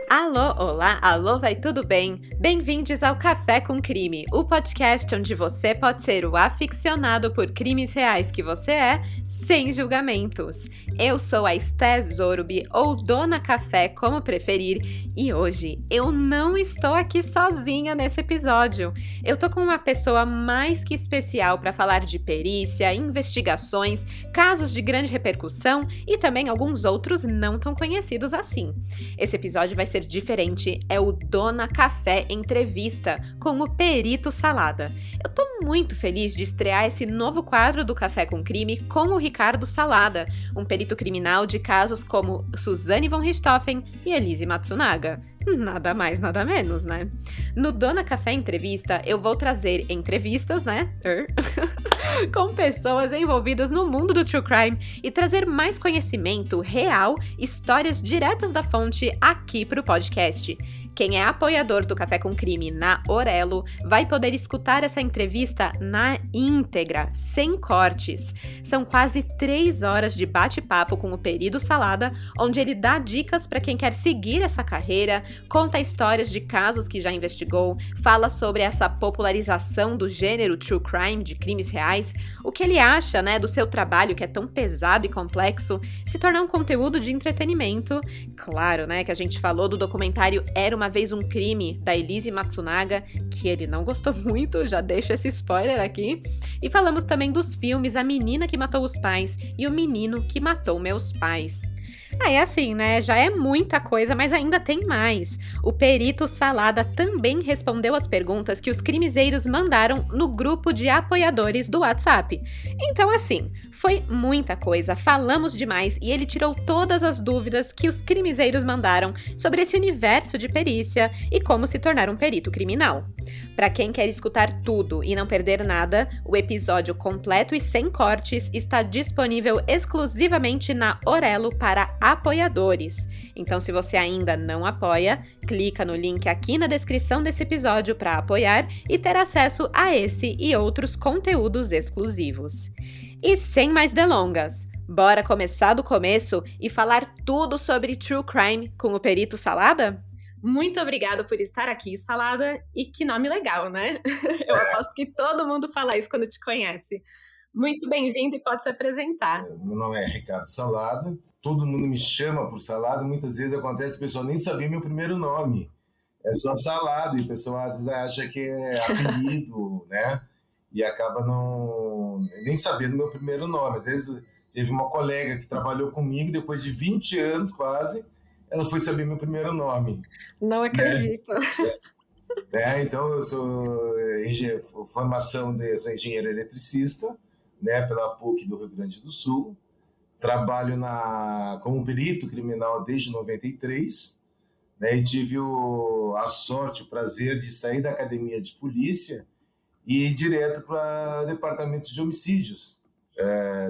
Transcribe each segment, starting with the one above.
Alô, olá, alô, vai tudo bem? Bem-vindos ao Café com Crime, o podcast onde você pode ser o aficionado por crimes reais que você é, sem julgamentos. Eu sou a Esté Zorubi, ou Dona Café, como preferir, e hoje eu não estou aqui sozinha nesse episódio. Eu tô com uma pessoa mais que especial para falar de perícia, investigações, casos de grande repercussão e também alguns outros não tão conhecidos assim. Esse episódio vai ser diferente, é o Dona Café Entrevista, com o Perito Salada. Eu tô muito feliz de estrear esse novo quadro do Café com Crime com o Ricardo Salada, um perito criminal de casos como Suzane von Richthofen e Elise Matsunaga. Nada mais, nada menos, né? No Dona Café Entrevista, eu vou trazer entrevistas, né? Com pessoas envolvidas no mundo do true crime e trazer mais conhecimento real, histórias diretas da fonte aqui pro podcast. Quem é apoiador do Café com Crime na Orelo vai poder escutar essa entrevista na íntegra, sem cortes. São quase 3 horas de bate-papo com o Perito Salada, onde ele dá dicas para quem quer seguir essa carreira, conta histórias de casos que já investigou, fala sobre essa popularização do gênero true crime, de crimes reais, o que ele acha, né, do seu trabalho que é tão pesado e complexo, se tornar um conteúdo de entretenimento. Claro, né, que a gente falou do documentário Era Uma Vez um Crime, da Elise Matsunaga, que ele não gostou muito, já deixo esse spoiler aqui. E falamos também dos filmes A Menina que Matou os Pais e O Menino que Matou Meus Pais. É assim, né? Já é muita coisa, mas ainda tem mais. O Perito Salada também respondeu as perguntas que os crimezeiros mandaram no grupo de apoiadores do WhatsApp. Então, assim, foi muita coisa, falamos demais e ele tirou todas as dúvidas que os crimezeiros mandaram sobre esse universo de perícia e como se tornar um perito criminal. Para quem quer escutar tudo e não perder nada, o episódio completo e sem cortes está disponível exclusivamente na Orelo para apoiadores. Então, se você ainda não apoia, clica no link aqui na descrição desse episódio para apoiar e ter acesso a esse e outros conteúdos exclusivos. E sem mais delongas, bora começar do começo e falar tudo sobre true crime com o Perito Salada? Muito obrigada por estar aqui, Salada, e que nome legal, né? Eu aposto que todo mundo fala isso quando te conhece. Muito bem-vindo e pode se apresentar. Meu nome é Ricardo Salada, todo mundo me chama por Salada, muitas vezes acontece o pessoal nem sabia meu primeiro nome, é só Salada, e o pessoal às vezes acha que é apelido, né? E acaba nem sabendo meu primeiro nome. Às vezes teve uma colega que trabalhou comigo, depois de 20 anos quase, ela foi saber meu primeiro nome. Não acredito. Então, eu sou sou engenheiro eletricista, né, pela PUC do Rio Grande do Sul. Trabalho como perito criminal desde 93, né, e tive a sorte, o prazer de sair da academia de polícia e ir direto para o departamento de homicídios.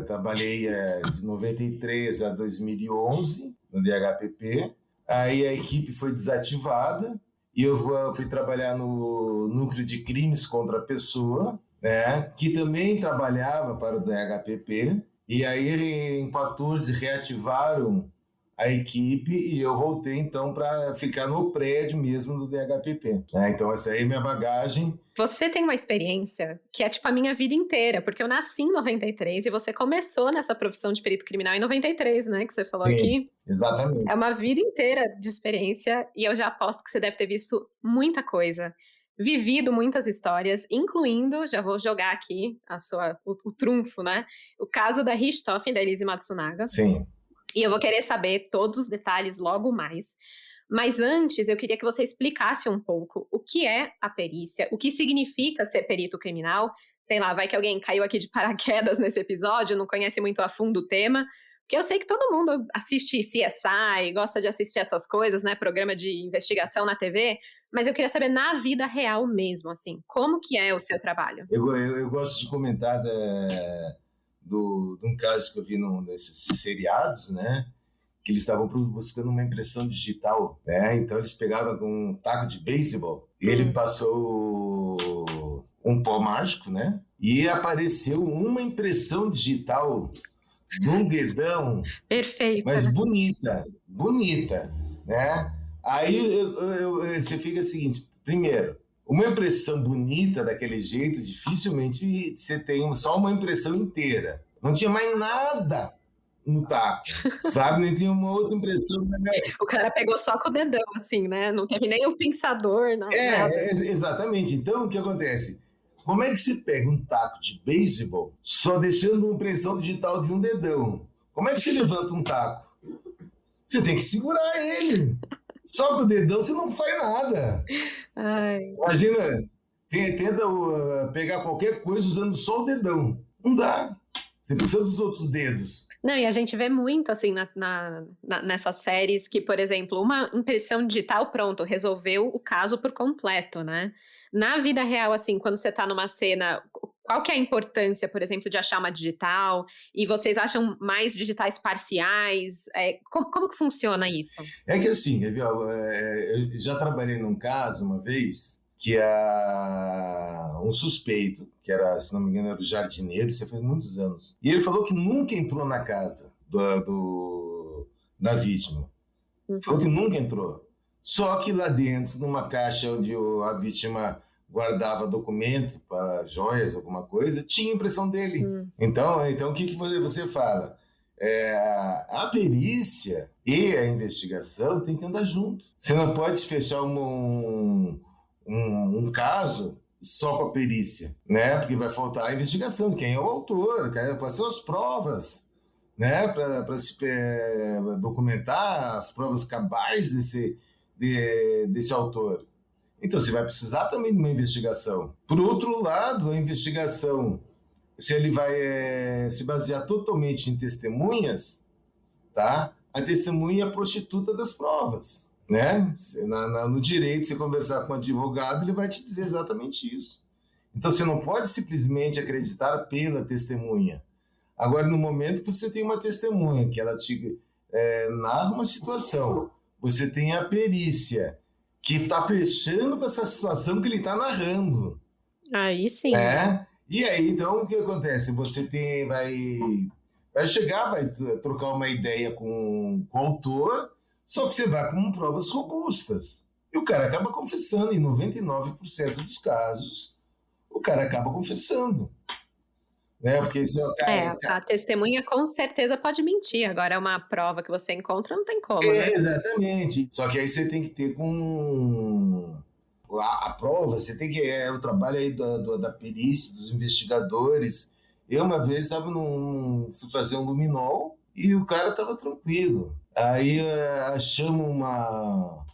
Trabalhei de 93 a 2011 no DHPP. Aí a equipe foi desativada e eu fui trabalhar no núcleo de crimes contra a pessoa, né, que também trabalhava para o DHPP. E aí, em 14, reativaram a equipe e eu voltei, então, para ficar no prédio mesmo do DHPP. Então, essa aí é minha bagagem. Você tem uma experiência que é tipo a minha vida inteira, porque eu nasci em 93 e você começou nessa profissão de perito criminal em 93, né, que você falou. Sim, aqui. Exatamente. É uma vida inteira de experiência e eu já aposto que você deve ter visto muita coisa, vivido muitas histórias, incluindo, já vou jogar aqui o trunfo, né? O caso da Richthofen, da Elise Matsunaga. Sim. E eu vou querer saber todos os detalhes logo mais. Mas antes, eu queria que você explicasse um pouco o que é a perícia, o que significa ser perito criminal. Sei lá, vai que alguém caiu aqui de paraquedas nesse episódio, não conhece muito a fundo o tema. Porque eu sei que todo mundo assiste CSI, gosta de assistir essas coisas, né? Programa de investigação na TV. Mas eu queria saber na vida real mesmo, assim, como que é o seu trabalho? Eu gosto de comentar de um caso que eu vi num desses seriados, né? Que eles estavam buscando uma impressão digital, né? Então eles pegaram um taco de beisebol e ele passou um pó mágico, né? E apareceu uma impressão digital de um dedão. Perfeito. Mas bonita, né? Aí você fica o seguinte, primeiro, uma impressão bonita daquele jeito, dificilmente você tem só uma impressão inteira. Não tinha mais nada no taco, sabe? Nem tinha uma outra impressão. O cara pegou só com o dedão, assim, né? Não teve nem o pensador, nada. Exatamente. Então, o que acontece? Como é que se pega um taco de beisebol só deixando uma impressão digital de um dedão? Como é que se levanta um taco? Você tem que segurar ele. Só com o dedão você não faz nada. Ai. Imagina, tenta pegar qualquer coisa usando só o dedão. Não dá. Você precisa dos outros dedos. Não, e a gente vê muito, assim, nessas séries que, por exemplo, uma impressão digital, pronto, resolveu o caso por completo, né? Na vida real, assim, quando você tá numa cena, qual que é a importância, por exemplo, de achar uma digital? E vocês acham mais digitais parciais? Como que funciona isso? É que assim, eu já trabalhei num caso uma vez que um suspeito, que era, se não me engano, era o jardineiro, isso faz muitos anos. E ele falou que nunca entrou na casa da vítima. Falou que nunca entrou. Só que lá dentro, numa caixa onde a vítima guardava documento para joias, alguma coisa, tinha impressão dele. Então o que você fala? A perícia e a investigação tem que andar junto. Você não pode fechar um caso só com a perícia, né? Porque vai faltar a investigação, quem é o autor, quais são as provas, né? Para se documentar as provas cabais desse autor. Então, você vai precisar também de uma investigação. Por outro lado, a investigação, se ele vai se basear totalmente em testemunhas, tá? A testemunha é a prostituta das provas, né? No direito, você conversar com um advogado, ele vai te dizer exatamente isso. Então, você não pode simplesmente acreditar pela testemunha. Agora, no momento que você tem uma testemunha, que ela te narra uma situação, você tem a perícia, que está fechando com essa situação que ele está narrando. Aí sim. E aí, então, o que acontece? Você vai chegar, vai trocar uma ideia com o autor, só que você vai com provas robustas. E o cara acaba confessando, em 99% dos casos, o cara acaba confessando. Né? Porque a testemunha com certeza pode mentir, agora é uma prova que você encontra, não tem como, né? Exatamente. Só que aí você tem que ter a prova, você tem que o trabalho aí da perícia, dos investigadores. Eu uma vez fui fazer um luminol e o cara estava tranquilo. Aí achamos uma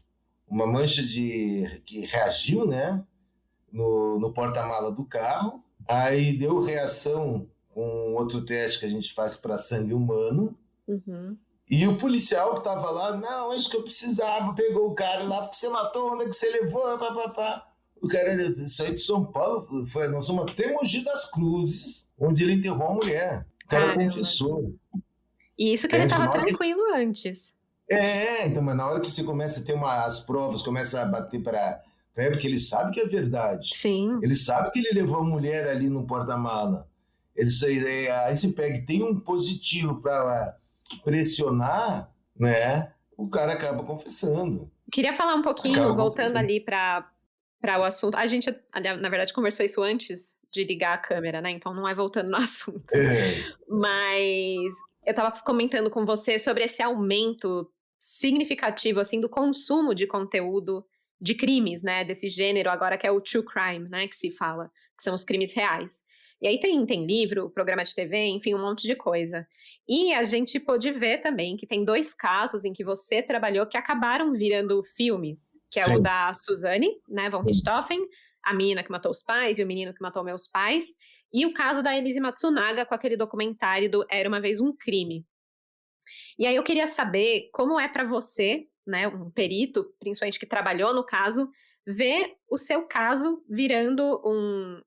mancha que reagiu, né, no porta-mala do carro. Aí deu reação com outro teste que a gente faz para sangue humano. E o policial que estava lá, não, é isso que eu precisava, pegou o cara lá, porque você matou, onde é que você levou, papapá. O cara saiu de São Paulo, nós fomos até Mogi das Cruzes, onde ele enterrou a mulher. O cara confessou. E isso que ele estava tranquilo antes. Então, mas na hora que você começa a ter as provas, começa a bater para porque ele sabe que é verdade. Sim. Ele sabe que ele levou a mulher ali no porta-mala. Aí você pega e tem um positivo para pressionar, né? O cara acaba confessando. Queria falar um pouquinho, voltando ali para o assunto. A gente, na verdade, conversou isso antes de ligar a câmera, né? Então não é voltando no assunto. Mas eu estava comentando com você sobre esse aumento significativo, assim, do consumo de conteúdo de crimes, né, desse gênero, agora que é o true crime, né, que se fala, que são os crimes reais. E aí tem livro, programa de TV, enfim, um monte de coisa. E a gente pôde ver também que tem 2 casos em que você trabalhou que acabaram virando filmes, que é o da Suzane, né, von Richthofen, a menina que matou os pais e o menino que matou meus pais, e o caso da Elise Matsunaga com aquele documentário do Era Uma Vez um Crime. E aí eu queria saber como é para você, né, um perito, principalmente que trabalhou no caso, ver o seu caso virando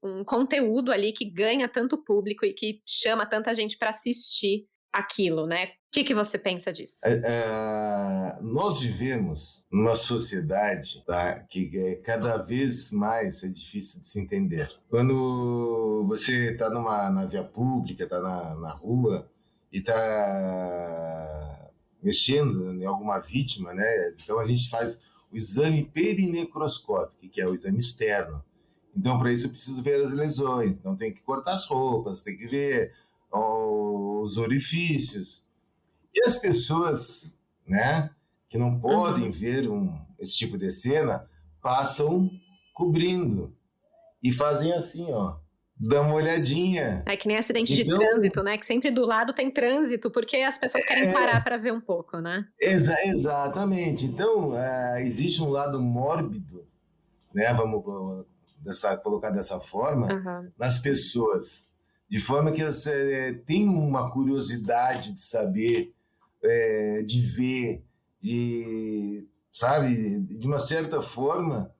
um conteúdo ali que ganha tanto público e que chama tanta gente para assistir aquilo, né? O que você pensa disso? Nós vivemos numa sociedade, tá, que cada vez mais é difícil de se entender. Quando você está na via pública, está na rua e está mexendo em alguma vítima, né? Então a gente faz o exame perinecroscópico, que é o exame externo. Então, para isso, eu preciso ver as lesões. Então, tem que cortar as roupas, tem que ver os orifícios. E as pessoas, né, que não podem ver esse tipo de cena, passam cobrindo e fazem assim, ó, dá uma olhadinha. É que nem acidente de trânsito, né? Que sempre do lado tem trânsito, porque as pessoas querem parar para ver um pouco, né? Exatamente. Então, existe um lado mórbido, né? Vamos colocar dessa forma, nas pessoas, de forma que elas têm uma curiosidade de saber, de ver, sabe, de uma certa forma,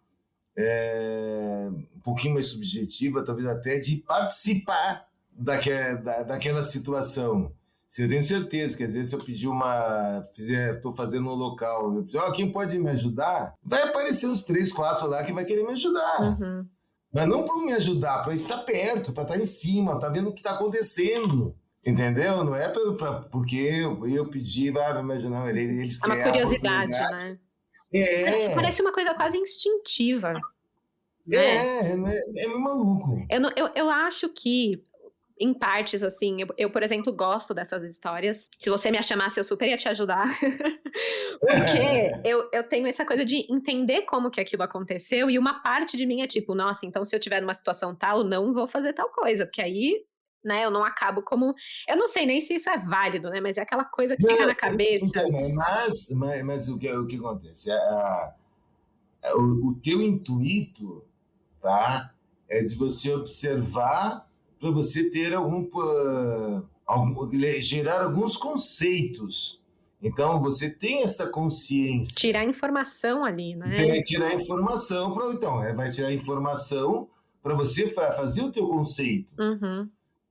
um pouquinho mais subjetiva, talvez até, de participar daquela situação. Se eu tenho certeza que às vezes se eu pedir estou fazendo um local, eu pedir, quem pode me ajudar? Vai aparecer uns 3, 4 lá que vai querer me ajudar. Mas não para me ajudar, para estar perto, para estar em cima, tá vendo o que está acontecendo. Entendeu? Não é porque eu pedi, vai me ajudar. Eles querem uma curiosidade, né? Parece uma coisa quase instintiva. É maluco. Eu acho que, em partes, assim, eu, por exemplo, gosto dessas histórias. Se você me chamasse, eu super ia te ajudar. Porque eu tenho essa coisa de entender como que aquilo aconteceu, e uma parte de mim é tipo, nossa, então se eu tiver numa situação tal, não vou fazer tal coisa, porque aí, né, eu não acabo como... Eu não sei nem se isso é válido, né, mas é aquela coisa que fica na cabeça. Então, mas o que acontece? O teu intuito, tá, é de você observar para você ter gerar alguns conceitos. Então, você tem essa consciência. Tirar informação ali, né? Tirar informação, vai tirar informação para você fazer o teu conceito.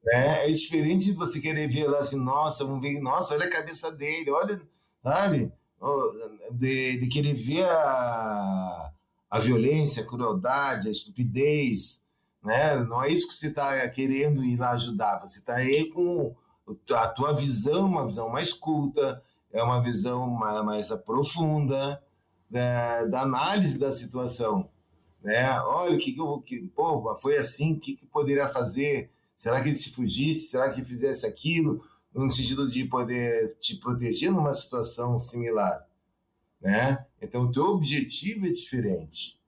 É diferente de você querer ver lá assim, nossa, vamos ver, nossa, olha a cabeça dele, olha, sabe? De querer ver a violência, a crueldade, a estupidez, né? Não é isso que você está querendo ir lá ajudar, você está aí com a tua visão, uma visão mais culta, é uma visão mais profunda da análise da situação, né? Olha, foi assim, o que poderia fazer? Será que ele se fugisse? Será que fizesse aquilo? No sentido de poder te proteger numa situação similar, né? Então, o teu objetivo é diferente,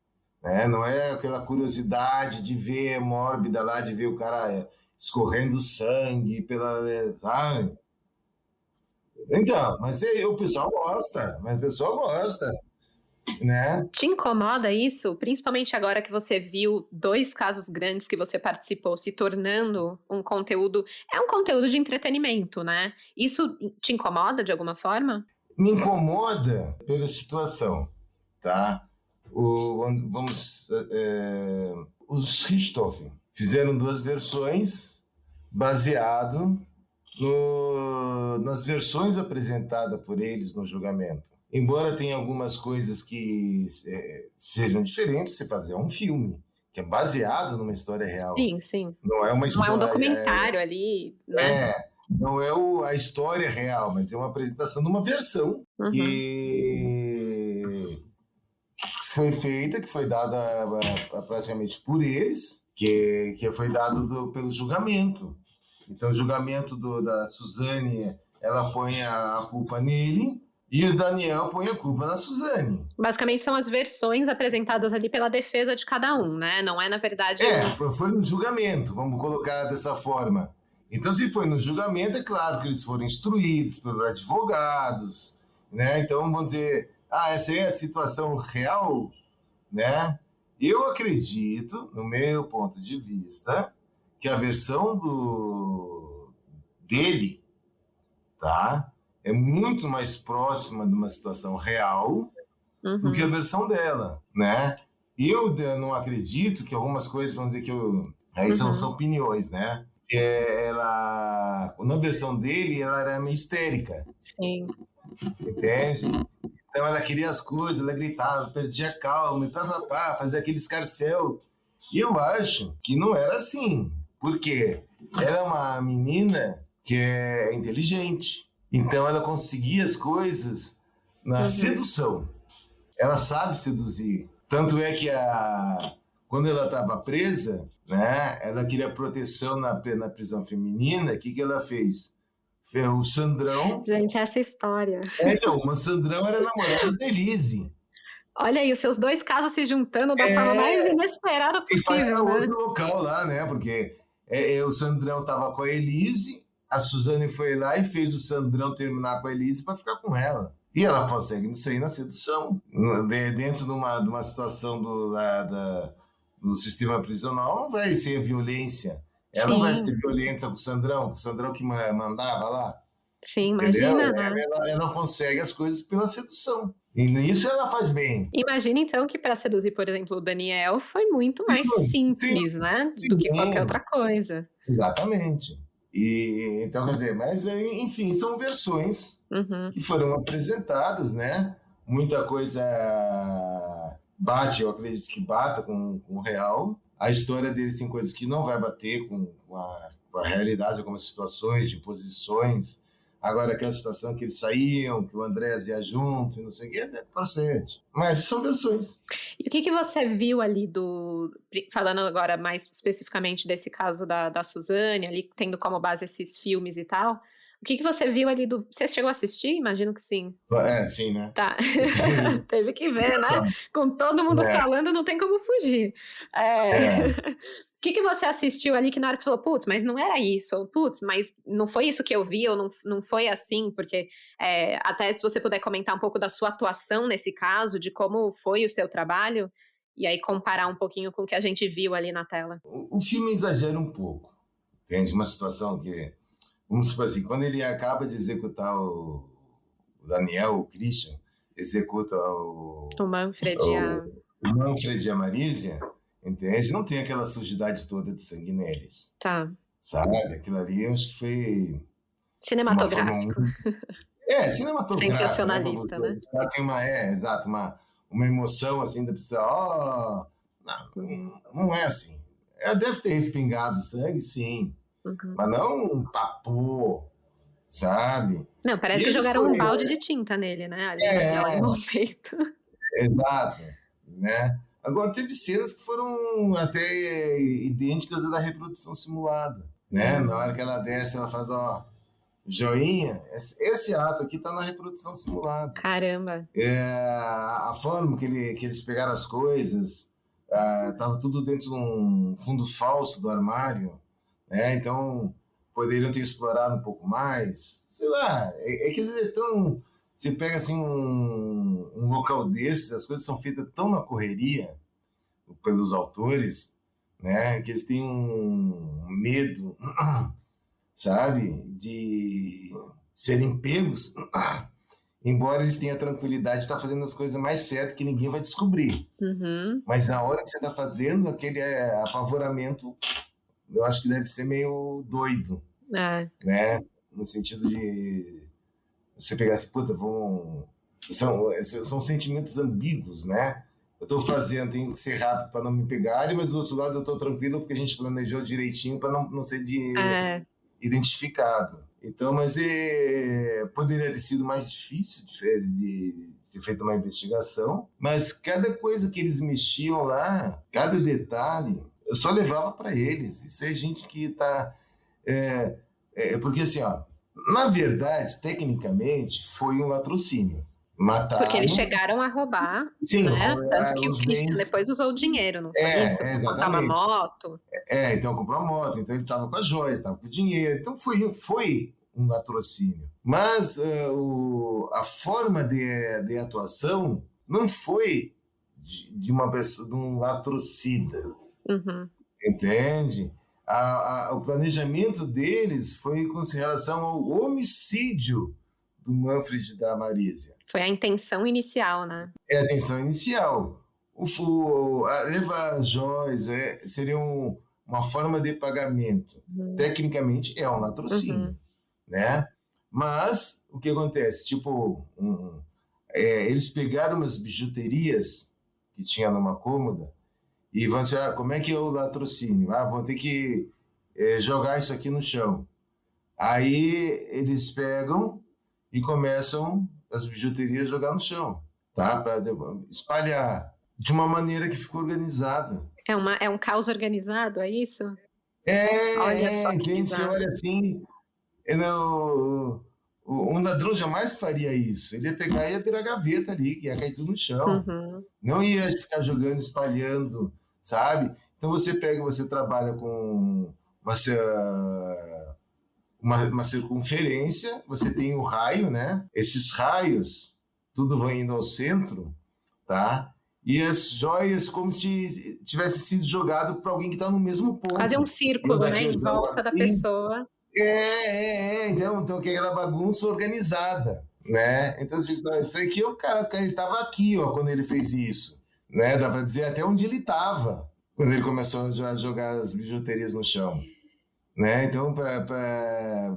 né? Não é aquela curiosidade de ver mórbida lá, de ver o cara escorrendo sangue sabe? Então, mas o pessoal gosta, né? Te incomoda isso? Principalmente agora que você viu 2 casos grandes que você participou se tornando um conteúdo... É um conteúdo de entretenimento, né? Isso te incomoda de alguma forma? Me incomoda pela situação, tá? Os Richthofen fizeram 2 versões baseado nas versões apresentadas por eles no julgamento. Embora tenha algumas coisas que sejam diferentes, você fazer um filme que é baseado numa história real. Sim. Não é uma história... Não é um documentário ali, né? Não é a história real, mas é uma apresentação de uma versão que foi feita, que foi dada praticamente por eles, que foi dado pelo julgamento. Então, o julgamento da Suzane, ela põe a culpa nele, e o Daniel põe a culpa na Suzane. Basicamente são as versões apresentadas ali pela defesa de cada um, né? Não é, na verdade... Foi no julgamento, vamos colocar dessa forma. Então, se foi no julgamento, é claro que eles foram instruídos pelos advogados, né? Então, vamos dizer, essa é a situação real, né? Eu acredito, no meu ponto de vista, que a versão dele, tá? É muito mais próxima de uma situação real do que a versão dela, né? Eu não acredito que algumas coisas, vamos dizer aí são opiniões, né? Na versão dele, ela era meio histérica. Sim. Entende? Então ela queria as coisas, ela gritava, perdia a calma, e fazia aquele escarcéu. E eu acho que não era assim. Por quê? Ela é uma menina que é inteligente. Então ela conseguia as coisas na sedução. Ela sabe seduzir. Tanto é que quando ela estava presa, né, ela queria proteção na prisão feminina. O que ela fez? O Sandrão. Gente, essa história. Então, o Sandrão era namorado da Elise. Olha aí, os seus dois casos se juntando da forma mais inesperada E vai possível, para né? outro local lá, né? Porque o Sandrão estava com a Elise, a Suzane foi lá e fez o Sandrão terminar com a Elise para ficar com ela. E ela consegue isso aí na sedução. Dentro de uma situação do sistema prisional, não vai ser violência. Ela não vai ser violenta com o Sandrão que mandava lá. Sim, Entendeu? imagina, né? Ela consegue as coisas pela sedução. E nisso ela faz bem. Imagina, então, que para seduzir, por exemplo, o Daniel foi muito mais simples, né? Do que qualquer outra coisa. Exatamente. E, então, quer dizer, mas, enfim, são versões que foram apresentadas, né? Muita coisa bate, eu acredito que bata com o real. A história deles tem coisas que não vai bater com a realidade, algumas situações de posições. Agora, aquela situação que eles saíam, que o Andrés ia junto, e não sei o que, é procede. Mas são versões. E o que você viu ali falando agora mais especificamente desse caso da Suzane, ali tendo como base esses filmes e tal, o que você viu ali Você chegou a assistir? Imagino que sim. Sim, né? Tá. Teve que ver, né? Com todo mundo falando, não tem como fugir. O que você assistiu ali que na hora você falou, putz, mas não era isso, ou putz, mas não foi isso que eu vi, ou não foi assim, porque até se você puder comentar um pouco da sua atuação nesse caso, de como foi o seu trabalho, e aí comparar um pouquinho com o que a gente viu ali na tela. O filme exagera um pouco, entende? Uma situação que, vamos supor assim, quando ele acaba de executar o Daniel, o Christian, executa o Manfred e a Marísia, entende? Não tem aquela sujidade toda de sangue neles. Tá. Sabe? Aquilo ali eu acho que foi... cinematográfico. Cinematográfico. Sensacionalista, né? Assim, exato, uma emoção assim, da pessoa, não é assim. Deve ter respingado sangue, sim, mas não um papo, sabe? Não, parece que jogaram um balde de tinta nele, né? Ali naquele momento. Exato, né? Agora, teve cenas que foram até idênticas à da reprodução simulada, né? Na hora que ela desce, ela faz, joinha. Esse ato aqui está na reprodução simulada. Caramba! A forma que eles pegaram as coisas, estava tudo dentro de um fundo falso do armário, né? Então, poderiam ter explorado um pouco mais. Sei lá, que às vezes você pega assim um local desses, as coisas são feitas tão na correria pelos autores, né, que eles têm um medo, sabe, de serem pegos, embora eles tenham a tranquilidade de estar fazendo as coisas mais certas que ninguém vai descobrir. Mas na hora que você está fazendo, aquele apavoramento, eu acho que deve ser meio doido, né, no sentido de você pegar assim, puta, são sentimentos ambíguos, né? Eu estou fazendo, tem que ser rápido para não me pegarem, mas do outro lado eu estou tranquilo porque a gente planejou direitinho para não ser identificado. Então, mas poderia ter sido mais difícil de ser feita uma investigação, mas cada coisa que eles mexiam lá, cada detalhe, eu só levava para eles. Isso é gente que está... porque assim, na verdade, tecnicamente, foi um latrocínio. Mataram... Porque eles chegaram a roubar, sim, né? Tanto que o Christian depois usou o dinheiro, não foi isso? Comprar uma moto. Então comprou uma moto, então ele estava com as joias, estava com o dinheiro. Então foi um latrocínio. Mas a forma de atuação não foi de uma pessoa, de um latrocida. Entende? O planejamento deles foi com relação ao homicídio do Manfred e da Marísia. Foi a intenção inicial, né? A intenção inicial. Levar as joias seria uma forma de pagamento. Tecnicamente é um latrocínio, né? Mas o que acontece? Tipo, eles pegaram umas bijuterias que tinha numa cômoda e vão dizer, como é que é o latrocínio? Vou ter que jogar isso aqui no chão. Aí eles pegam e começam as bijuterias a jogar no chão. tá? Para espalhar de uma maneira que ficou organizada. É um caos organizado, é isso? Olha só que Entende? Você bizarro. olha assim, um ladrão jamais faria isso. Ele ia pegar e ia virar gaveta ali, ia cair tudo no chão. Uhum. Não ia ficar jogando, espalhando, sabe? Então você trabalha com uma circunferência, você tem o raio, né? Esses raios, tudo vai indo ao centro, tá? E as joias como se tivesse sido jogado para alguém que está no mesmo Quase um ponto. Eu círculo, né, daqui eu em jogo volta da aqui. pessoa. Então que é aquela bagunça organizada, né? Então isso aqui o cara ele estava aqui, ó, quando ele fez isso, né? Dá para dizer até onde ele estava quando ele começou a jogar as bijuterias no chão, né? Então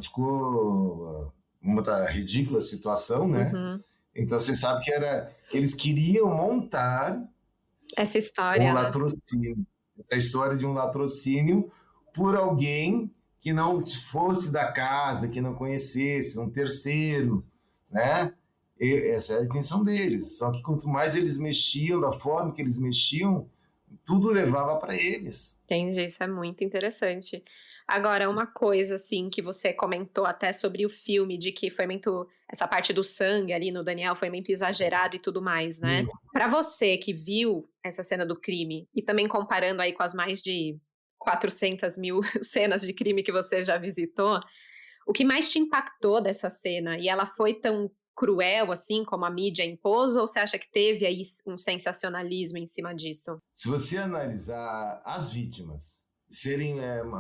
ficou uma ridícula situação, né? Uhum. Então você sabe que eles queriam montar Essa um história, né? latrocínio, essa história de um latrocínio por alguém que não fosse da casa, que não conhecesse, um terceiro, né? Essa é a intenção deles. Só que quanto mais eles mexiam, da forma que eles mexiam, tudo levava para eles. Entendi, isso é muito interessante. Agora, uma coisa, assim, que você comentou até sobre o filme, de que foi muito essa parte do sangue ali no Daniel foi muito exagerado e tudo mais, né. Sim. Pra você que viu essa cena do crime, e também comparando aí com as mais de 400.000 cenas de crime que você já visitou, o que mais te impactou dessa cena? E ela foi tão cruel, assim, como a mídia impôs, ou você acha que teve aí um sensacionalismo em cima disso? Se você analisar as vítimas serem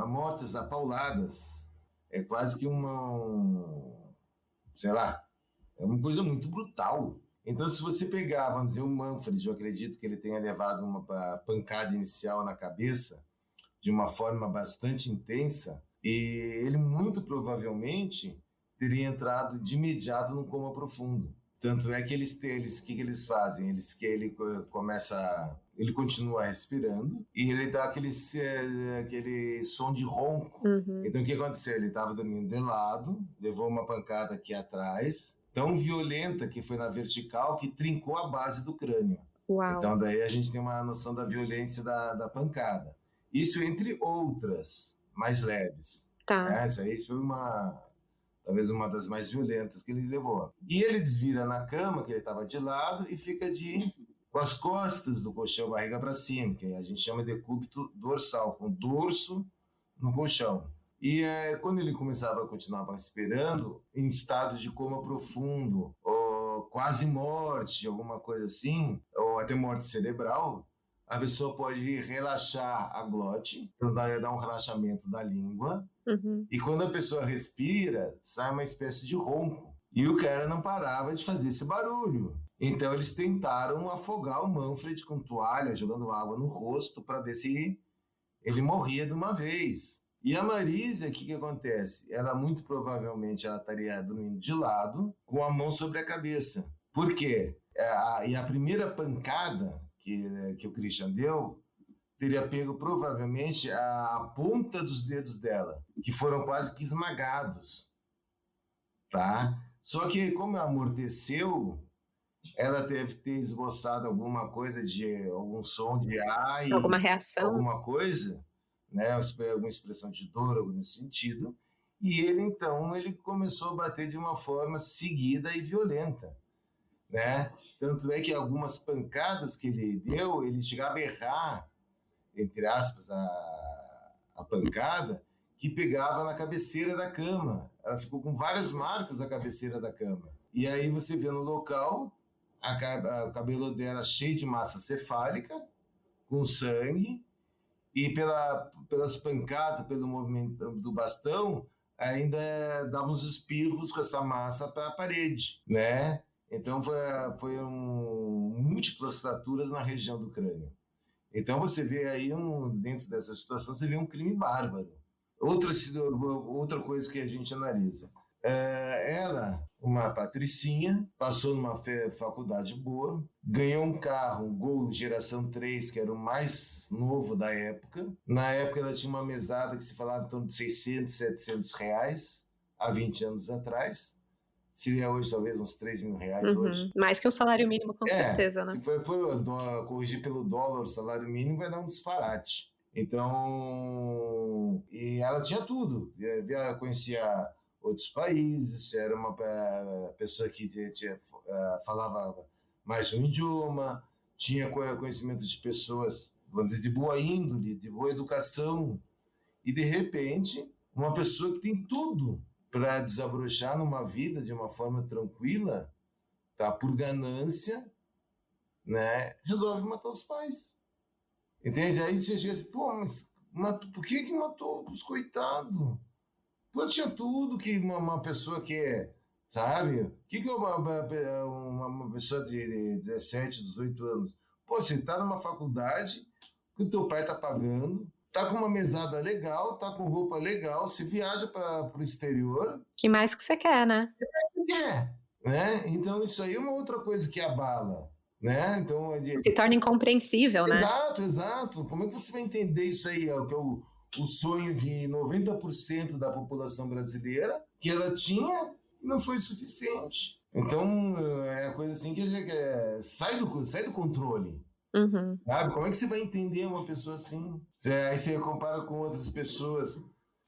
mortas a pauladas, é quase que sei lá, é uma coisa muito brutal. Então, se você pegar, vamos dizer, o Manfred, eu acredito que ele tenha levado uma pancada inicial na cabeça de uma forma bastante intensa, e ele muito provavelmente teria entrado de imediato num coma profundo. Tanto é que que eles fazem? Ele continua respirando e ele dá aquele som de ronco. Uhum. Então o que aconteceu? Ele estava dormindo de lado, levou uma pancada aqui atrás, tão violenta que foi na vertical que trincou a base do crânio. Uau. Então daí a gente tem uma noção da violência da pancada. Isso entre outras mais leves. Tá. Essa aí foi talvez uma das mais violentas que ele levou. E ele desvira na cama, que ele estava de lado, e fica com as costas do colchão, barriga para cima, que a gente chama de decúbito dorsal, com o dorso no colchão. E quando ele começava a continuar respirando, em estado de coma profundo, ou quase morte, alguma coisa assim, ou até morte cerebral, a pessoa pode relaxar a glote, então dá um relaxamento da língua, Uhum. e quando a pessoa respira, sai uma espécie de ronco. E o cara não parava de fazer esse barulho. Então eles tentaram afogar o Manfred com toalha, jogando água no rosto, para ver se ele morria de uma vez. E a Marisa, o que acontece? Ela muito provavelmente estaria dormindo de lado, com a mão sobre a cabeça. Por quê? E a primeira pancada que o Christian deu teria pego provavelmente a ponta dos dedos dela, que foram quase que esmagados, tá? Só que como amorteceu, ela deve ter esboçado alguma coisa algum som de ai, Alguma reação? alguma coisa, né? Alguma expressão de dor, algo nesse sentido. E ele começou a bater de uma forma seguida e violenta, né? Tanto é que algumas pancadas que ele deu, ele chegava a errar, entre aspas, a pancada, que pegava na cabeceira da cama. Ela ficou com várias marcas na cabeceira da cama. E aí você vê no local o cabelo dela cheio de massa cefálica, com sangue, e pelas pancadas, pelo movimento do bastão, ainda dava uns espirros com essa massa para a parede, né? Então foi múltiplas fraturas na região do crânio. Então você vê aí, dentro dessa situação, você vê um crime bárbaro. Outra coisa que a gente analisa. Ela, uma patricinha, passou numa faculdade boa, ganhou um carro, um Gol geração 3, que era o mais novo da época. Na época ela tinha uma mesada que se falava em torno de 600, 700 reais, há 20 anos atrás. seria hoje talvez uns 3 mil reais hoje. Mais que um salário mínimo, com certeza, né? Se for corrigir pelo dólar o salário mínimo, vai dar um disparate. Então, e ela tinha tudo. Conhecia outros países, era uma pessoa que falava mais de um idioma, tinha conhecimento de pessoas, vamos dizer, de boa índole, de boa educação. E, de repente, uma pessoa que tem tudo para desabrochar numa vida de uma forma tranquila, tá? Por ganância, né? Resolve matar os pais. Entende? Aí você chega assim, pô, mas por que matou os coitados? Pô, tinha tudo que uma pessoa quer, sabe? O que uma pessoa de 17, 18 anos? Pô, você tá numa faculdade que o teu pai tá pagando, tá com uma mesada legal, tá com roupa legal, você viaja para o exterior. Que mais que você quer, né? Né? Então, isso aí é uma outra coisa que abala. Né? Então, se torna incompreensível, né? Exato. Como é que você vai entender isso aí? Que é o sonho de 90% da população brasileira, que ela tinha e não foi suficiente. Então, é a coisa assim que sai do controle. Sabe? Como é que você vai entender uma pessoa assim? Aí você compara com outras pessoas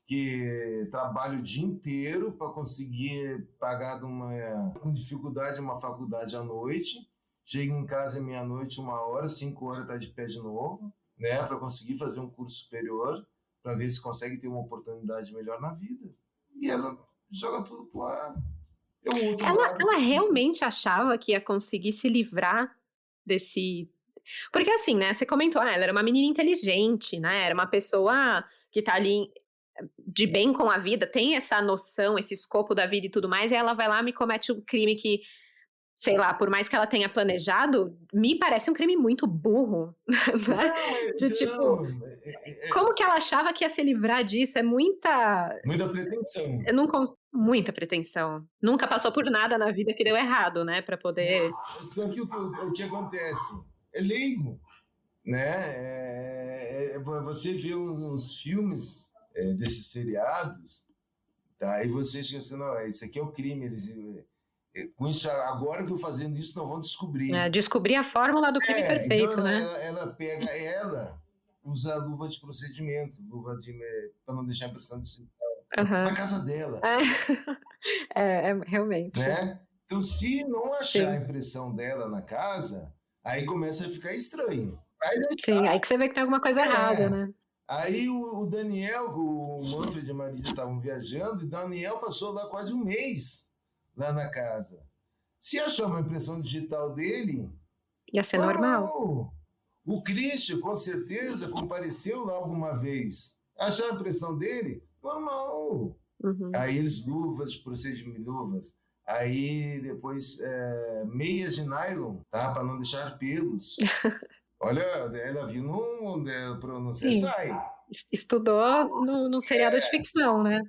que trabalham o dia inteiro para conseguir pagar com dificuldade uma faculdade à noite, chega em casa meia-noite, 1h, 5h está de pé de novo, né, para conseguir fazer um curso superior, para ver se consegue ter uma oportunidade melhor na vida. E ela joga tudo pro ar. Ela realmente achava que ia conseguir se livrar desse... Porque assim, né, você comentou, ela era uma menina inteligente, né, era uma pessoa que tá ali de bem com a vida, tem essa noção, esse escopo da vida e tudo mais, e ela vai lá e me comete um crime que, sei lá, por mais que ela tenha planejado, me parece um crime muito burro, né? Como que ela achava que ia se livrar disso? É muita pretensão. Muita pretensão. Nunca passou por nada na vida que deu errado, né? Para poder... Só que o que acontece? É leigo, né? Você vê uns filmes desses seriados, tá? E você chega assim, não, isso aqui é o crime, com isso, agora que eu fazendo isso, não vão descobrir. Descobrir a fórmula do crime perfeito, então né? Ela usa luva de procedimento, para não deixar a impressão de na casa dela. Realmente. Né? Então, se não achar a impressão dela na casa, aí começa a ficar estranho. Aí que você vê que tem alguma coisa errada, né? Aí o Daniel, o Manfred e a Marisa estavam viajando, e o Daniel passou lá quase um mês, lá na casa. Se achar uma impressão digital dele... Ia ser normal. O Christian, com certeza, compareceu lá alguma vez. Achar a impressão dele? Normal. Aí eles luvas, procedimento luvas. Aí depois meias de nylon, tá? Para não deixar pelos. Olha, ela viu no CSI. Estudou no seriado de ficção, né?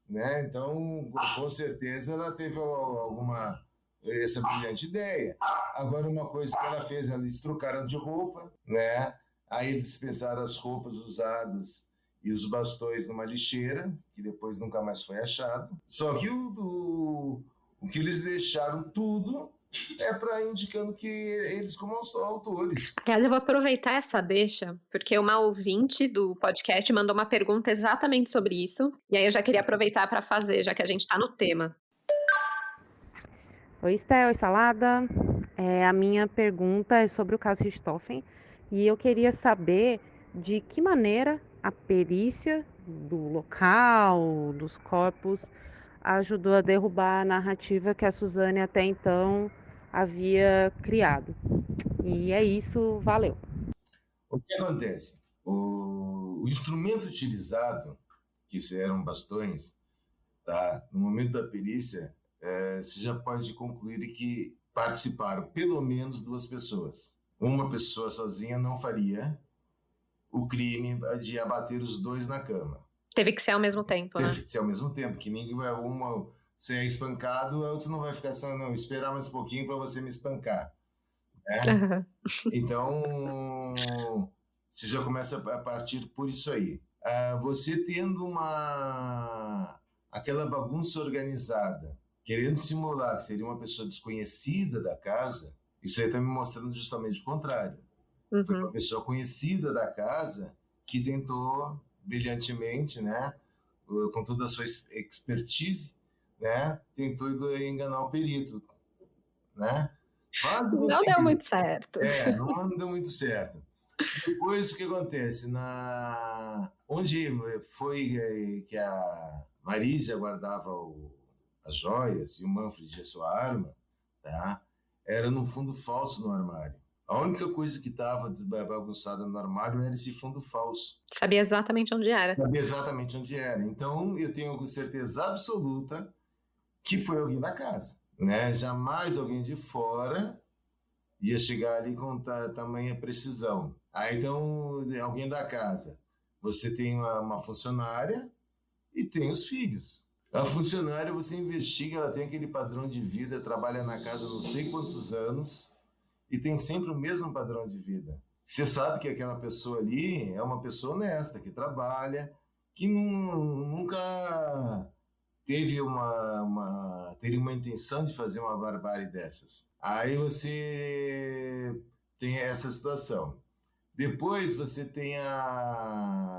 Né? Então, com certeza ela teve essa brilhante ideia. Agora, uma coisa que ela fez, eles trocaram de roupa, né? Aí eles dispensaram as roupas usadas e os bastões numa lixeira, que depois nunca mais foi achado. Só que o que eles deixaram tudo para indicando que eles como são autores. Aliás, eu vou aproveitar essa deixa, porque uma ouvinte do podcast mandou uma pergunta exatamente sobre isso, e aí eu já queria aproveitar para fazer, já que a gente está no tema. Oi, Estel, oi, Salada. A minha pergunta é sobre o caso Richthofen, e eu queria saber de que maneira a perícia do local, dos corpos, ajudou a derrubar a narrativa que a Suzane até então havia criado. E é isso, valeu. O que acontece? O instrumento utilizado, que eram bastões, tá? No momento da perícia, você já pode concluir que participaram pelo menos 2 pessoas. Uma pessoa sozinha não faria o crime de abater os 2 na cama. Teve que ser ao mesmo tempo, né? Teve que ser ao mesmo tempo, que ninguém vai você é espancado, a outra não vai ficar só, não, esperar mais um pouquinho para você me espancar. Né? Então, você já começa a partir por isso aí. Você tendo aquela bagunça organizada, querendo simular que seria uma pessoa desconhecida da casa, isso aí está me mostrando justamente o contrário. Foi uma pessoa conhecida da casa que tentou brilhantemente, né, com toda a sua expertise, né, tentou enganar o perito, né? Quase Não deu conseguiu. muito certo. Não deu muito certo. Depois, o que acontece? Onde foi que a Marísia guardava as joias e o Manfred a sua arma, tá? Era num fundo falso no armário. A única coisa que estava bagunçada no armário era esse fundo falso. Sabia exatamente onde era. Sabia exatamente onde era. Então, eu tenho certeza absoluta que foi alguém da casa, né? Jamais alguém de fora ia chegar ali com tamanha precisão. Aí, então, alguém da casa. Você tem uma funcionária e tem os filhos. A funcionária, você investiga, ela tem aquele padrão de vida, trabalha na casa não sei quantos anos e tem sempre o mesmo padrão de vida. Você sabe que aquela pessoa ali é uma pessoa honesta, que trabalha, que nunca teria uma intenção de fazer uma barbárie dessas. Aí você tem essa situação. Depois você tem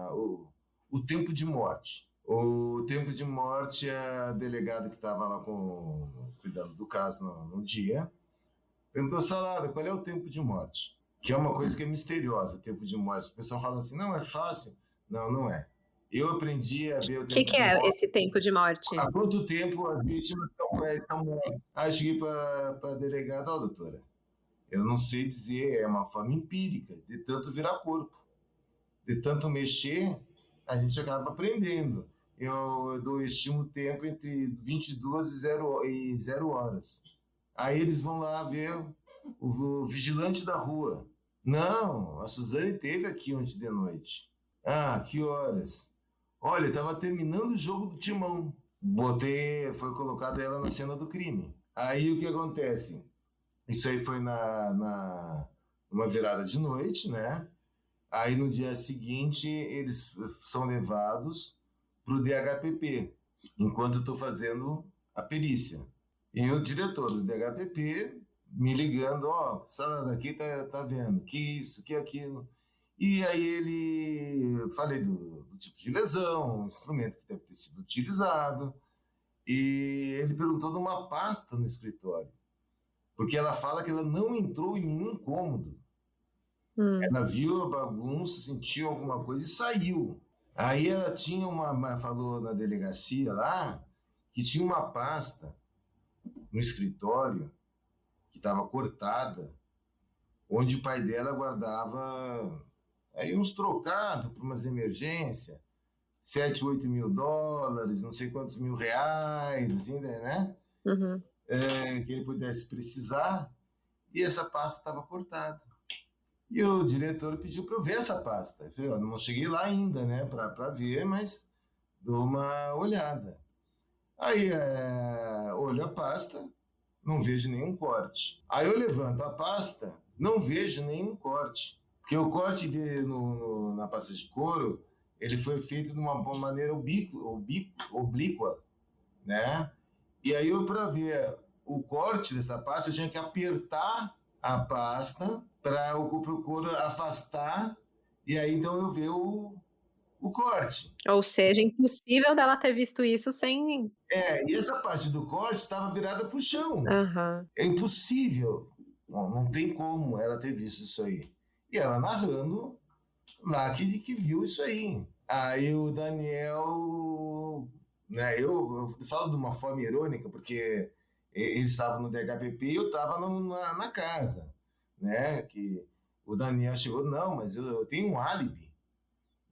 o tempo de morte. O tempo de morte, a delegada que estava lá cuidando do caso no dia, perguntou, Salada, qual é o tempo de morte? Que é uma coisa que é misteriosa, tempo de morte. O pessoal fala assim, não, é fácil. Não, não é. Eu aprendi a ver o tempo de morte. O que é esse tempo de morte? Há quanto tempo as vítimas estão mortas? Aí eu cheguei para a delegada, doutora, eu não sei dizer, é uma forma empírica, de tanto virar corpo, de tanto mexer, a gente acaba aprendendo. Eu estimo o tempo entre 22 e 0 horas. Aí eles vão lá ver o vigilante da rua. Não, a Suzane esteve aqui ontem de noite. Ah, que horas? Olha, estava terminando o jogo do Timão. Foi colocado ela na cena do crime. Aí o que acontece? Isso aí foi numa virada de noite, né? Aí no dia seguinte eles são levados para o DHPP, enquanto eu estou fazendo a perícia. E o diretor do DHPP me ligando, Salada, aqui tá vendo, que isso, que aquilo. E aí falei do tipo de lesão, o instrumento que deve ter sido utilizado, e ele perguntou de uma pasta no escritório, porque ela fala que ela não entrou em nenhum cômodo. Ela viu a bagunça, sentiu alguma coisa e saiu. Aí ela tinha falou na delegacia lá, que tinha uma pasta no escritório que estava cortada, onde o pai dela guardava aí uns trocados para umas emergências, 7, 8 mil dólares, não sei quantos mil reais, assim, né? Que ele pudesse precisar, e essa pasta estava cortada. E o diretor pediu para eu ver essa pasta. Eu falei, não cheguei lá ainda, né, para ver, mas dou uma olhada. Aí olho a pasta, não vejo nenhum corte. Aí eu levanto a pasta, não vejo nenhum corte. Porque o corte na pasta de couro, ele foi feito de uma maneira oblíqua, né? E aí eu, para ver o corte dessa pasta, eu tinha que apertar a pasta para o couro afastar, e aí então eu ver o corte. Ou seja, impossível dela ter visto isso sem... E essa parte do corte estava virada para o chão. É impossível. Não tem como ela ter visto isso aí. E ela narrando lá que viu isso aí. Aí o Daniel, né, eu falo de uma forma irônica, porque eles estavam no DHPP e eu estava na casa, né? Que o Daniel chegou, não, mas eu tenho um álibi,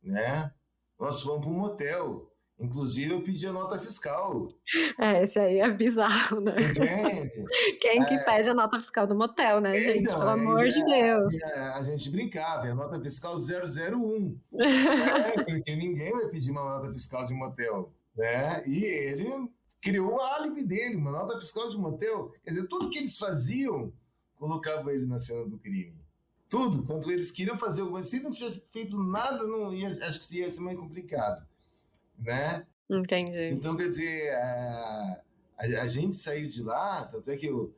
né? Nós fomos para um motel. Inclusive, eu pedi a nota fiscal. Esse aí é bizarro, né? Entende? Quem que pede a nota fiscal do motel, né, gente? Então, pelo amor de Deus. A gente brincava, é a nota fiscal 001. Porque ninguém vai pedir uma nota fiscal de motel, né? E ele criou o álibi dele, uma nota fiscal de motel. Quer dizer, tudo que eles faziam, colocava ele na cena do crime. Tudo. Quando eles queriam fazer alguma coisa, se não tivesse feito nada, acho que ia ser mais complicado, né? Entendi. Então, quer dizer, A gente saiu de lá, tanto é que eu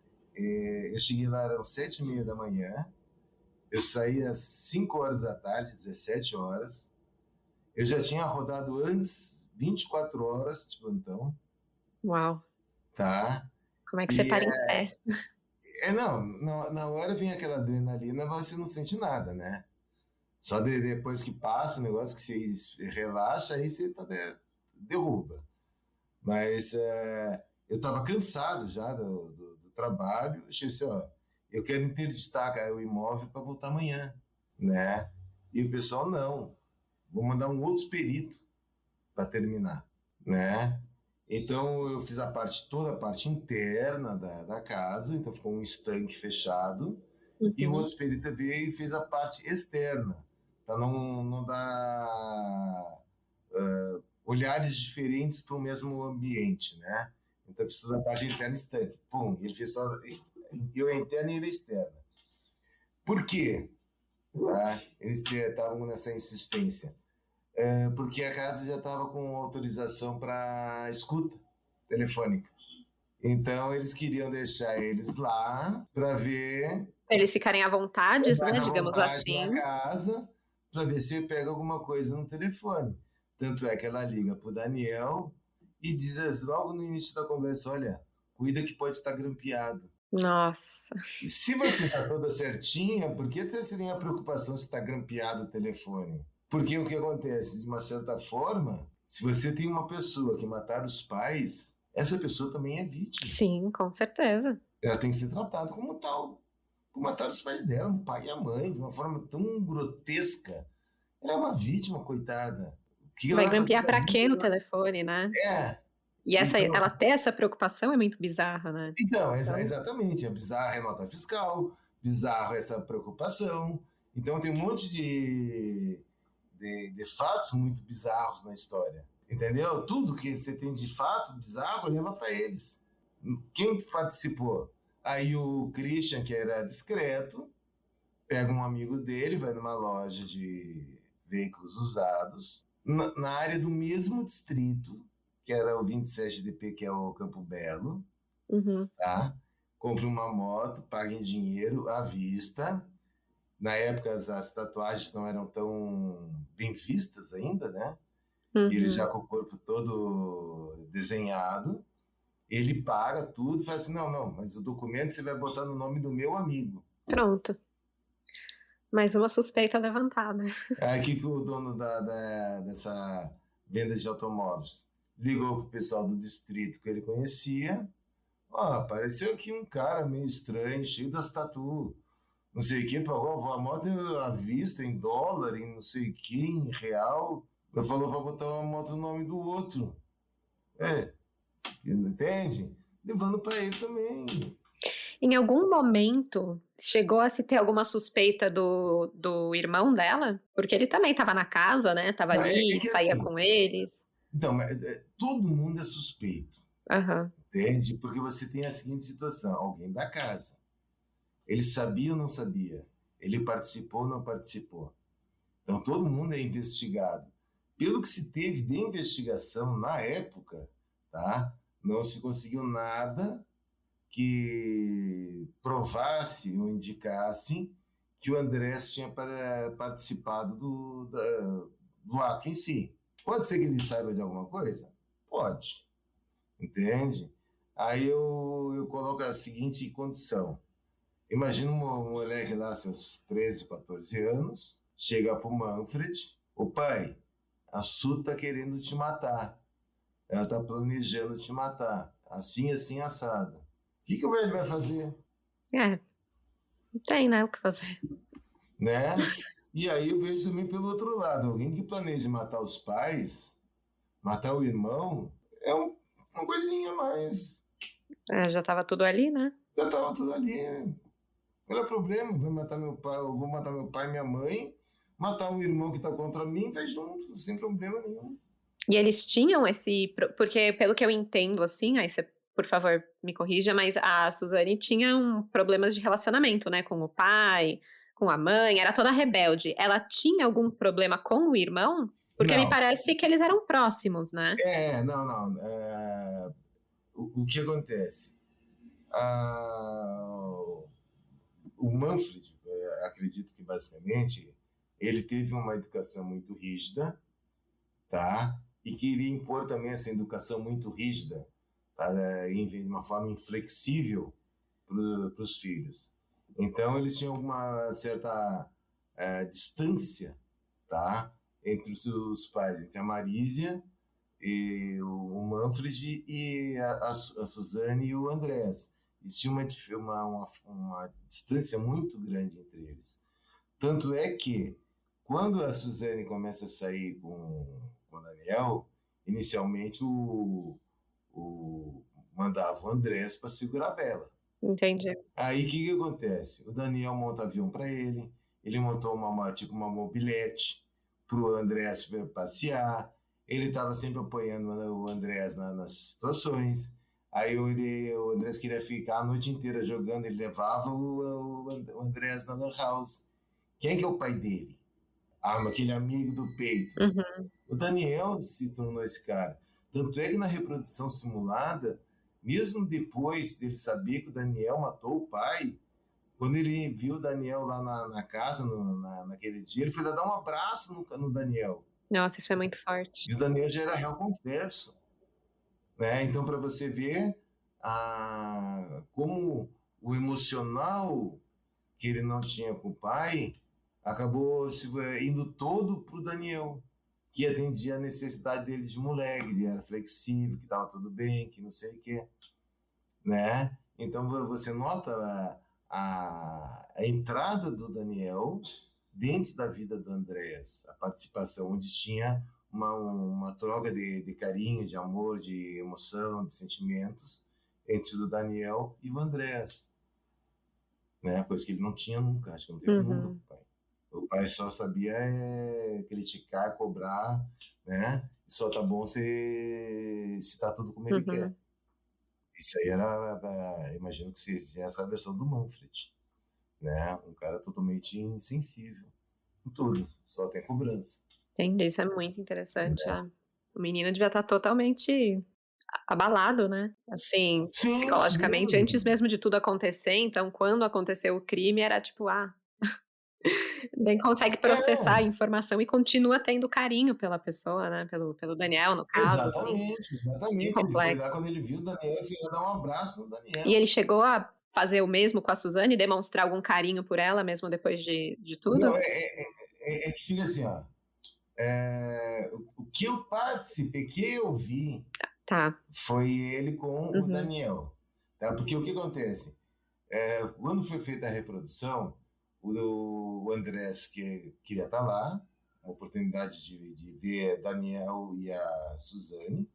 cheguei lá, eram 7h30 da manhã, eu saí às 5 horas da tarde, 17 horas, eu já tinha rodado antes 24 horas de plantão, Uau. tá? Como é que você E para em pé? não, na hora vem aquela adrenalina, mas você não sente nada, né? Só depois que passa o negócio, que você relaxa, aí você derruba. Mas eu estava cansado já do trabalho. Eu disse, ó, eu quero interditar, cara, o imóvel para voltar amanhã, né? E o pessoal, não. Vou mandar um outro perito para terminar, né? Então eu fiz toda a parte interna da casa, então ficou um estanque fechado. E o outro perito veio e fez a parte externa, para não dar olhares diferentes para o mesmo ambiente, né? Então, eu fiz toda a parte interna estanque. Pum, ele fez só eu a interna e ele a externa. Por quê? Tá? Eles estavam nessa insistência. Porque a casa já estava com autorização para escuta telefônica. Então, eles queriam deixar eles lá para ver... Eles ficarem à vontade, né, digamos assim. Na casa, para ver se pega alguma coisa no telefone. Tanto é que ela liga pro Daniel e diz logo no início da conversa, olha, cuida que pode estar grampeado. Nossa. E se você está toda certinha, por que você tem a preocupação se está grampeado o telefone? Porque o que acontece, de uma certa forma, se você tem uma pessoa que matar os pais, essa pessoa também é vítima. Sim, com certeza. Ela tem que ser tratada como tal. Por matar os pais dela, o pai e a mãe, de uma forma tão grotesca. Ela é uma vítima, coitada. Vai grampear pra quê no telefone, né? E ela ter essa preocupação é muito bizarra, né? Então, exatamente. É bizarro a nota fiscal, bizarro essa preocupação. Então, tem um monte de fatos muito bizarros na história. Entendeu? Tudo que você tem de fato bizarro, leva para eles. Quem participou? Aí o Christian, que era discreto, pega um amigo dele, vai numa loja de veículos usados, na área do mesmo distrito, que era o 27DP, que é o Campo Belo, tá? Compra uma moto, paga em dinheiro à vista. Na época, as tatuagens não eram tão bem vistas ainda, né? E ele já com o corpo todo desenhado. Ele paga tudo e fala assim, não, mas o documento você vai botar no nome do meu amigo. Pronto. Mais uma suspeita levantada. Aí que o dono dessa venda de automóveis ligou pro pessoal do distrito que ele conhecia. Apareceu aqui um cara meio estranho, cheio das tatu, não sei o que, pagou a moto à vista, em dólar, em não sei o que, em real. Ele falou para botar uma moto no nome do outro. Entende? Levando para ele também. Em algum momento, chegou a se ter alguma suspeita do irmão dela? Porque ele também estava na casa, né? Tava ali, saía com eles. Então, todo mundo é suspeito. Entende? Porque você tem a seguinte situação. Alguém da casa. Ele sabia ou não sabia? Ele participou ou não participou? Então, todo mundo é investigado. Pelo que se teve de investigação na época, tá? Não se conseguiu nada que provasse ou indicasse que o Andrés tinha participado do ato em si. Pode ser que ele saiba de alguma coisa? Pode. Entende? Aí eu coloco a seguinte condição. Imagina um moleque lá, seus 13, 14 anos, chega pro Manfred, ô pai, a Su tá querendo te matar. Ela tá planejando te matar. Assim, assim, assado. O que o velho vai fazer? Não tem, né, o que fazer. Né? E aí eu vejo também pelo outro lado. Alguém que planeja matar os pais, matar o irmão, é uma coisinha a mais. Já tava tudo ali, né? Já tava tudo ali. Qual é o problema? Vai matar meu pai, eu vou matar meu pai e minha mãe, matar um irmão que tá contra mim, vai junto, sem problema nenhum. E eles tinham porque pelo que eu entendo, assim, aí você, por favor, me corrija, mas a Suzane tinha problemas de relacionamento, né, com o pai, com a mãe, era toda rebelde. Ela tinha algum problema com o irmão? Porque me parece que eles eram próximos, né? Não. o que acontece? Ah, o Manfred, acredito que basicamente, ele teve uma educação muito rígida, tá? E queria impor também essa educação muito rígida, tá? De uma forma inflexível para os filhos. Então, eles tinham uma certa distância, tá? Entre os pais, entre a Marísia e o Manfred e a Suzane e o Andrés. Existia uma distância muito grande entre eles. Tanto é que, quando a Suzane começa a sair com o Daniel, inicialmente mandava o Andrés para segurar a vela. Entendi. Aí o que acontece? O Daniel monta avião para ele montou uma mobilete para o Andrés passear, ele estava sempre apoiando o Andrés nas situações. Aí o Andrés queria ficar a noite inteira jogando, ele levava o Andrés na lan house. Quem que é o pai dele? Aquele amigo do peito. Uhum. O Daniel se tornou esse cara. Tanto é que na reprodução simulada, mesmo depois dele saber que o Daniel matou o pai, quando ele viu o Daniel lá na casa, naquele dia, ele foi lá dar um abraço no Daniel. Nossa, isso é muito forte. E o Daniel já era réu confesso. Né? Então, para você ver como o emocional que ele não tinha com o pai acabou indo todo para o Daniel, que atendia a necessidade dele de moleque, ele era flexível, que estava tudo bem, que não sei o quê. Né? Então, você nota a entrada do Daniel dentro da vida do Andrés, a participação, onde tinha uma troca de carinho, de amor, de emoção, de sentimentos entre o Daniel e o Andrés. Né? Coisa que ele não tinha nunca, acho que não teve nunca com o pai. O pai só sabia criticar, cobrar, né? E só tá bom se tá tudo como ele quer. Isso aí imagino que seja essa versão do Manfred, né? Um cara totalmente insensível em tudo, só tem cobrança. Entendi, isso é muito interessante. O menino devia estar totalmente abalado, né? Assim, Sim, psicologicamente, sim. antes mesmo de tudo acontecer. Então, quando aconteceu o crime, era tipo, nem consegue processar a informação e continua tendo carinho pela pessoa, né? Pelo Daniel, no caso, assim. Exatamente. Ele foi lá, quando ele viu o Daniel, ele foi lá dar um abraço no Daniel. E ele chegou a fazer o mesmo com a Suzane, demonstrar algum carinho por ela, mesmo depois de tudo? Não, que fica assim, ó. O que eu participei, que eu vi, foi ele com o Daniel. Tá? Porque o que acontece? Quando foi feita a reprodução, o Andrés que queria estar lá, uma oportunidade de ver Daniel e a Suzane,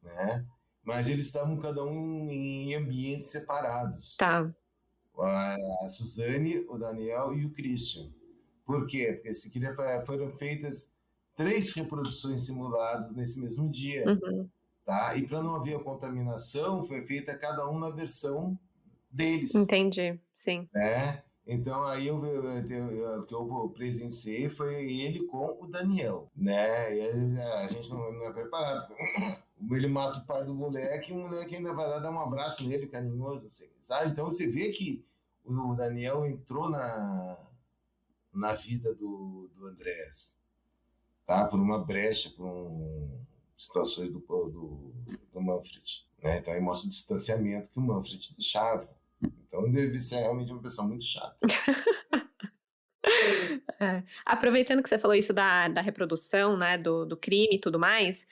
né? Mas eles estavam cada um em ambientes separados. Tá. A Suzane, o Daniel e o Christian. Por quê? Porque foram feitas 3 reproduções simuladas nesse mesmo dia. Tá? E para não haver a contaminação, foi feita cada um na versão deles. Entendi, sim. Né? Então, aí o que eu presenciei foi ele com o Daniel. Né? E a gente não é preparado. Ele mata o pai do moleque e o moleque ainda vai lá dar um abraço nele, carinhoso. Assim, sabe? Então, você vê que o Daniel entrou na vida do Andrés, tá? Por uma brecha, situações do Manfred. Né? Então, aí mostra o distanciamento que o Manfred deixava. Então, deve ser realmente uma pessoa muito chata. Aproveitando que você falou isso da reprodução, né, do crime e tudo mais,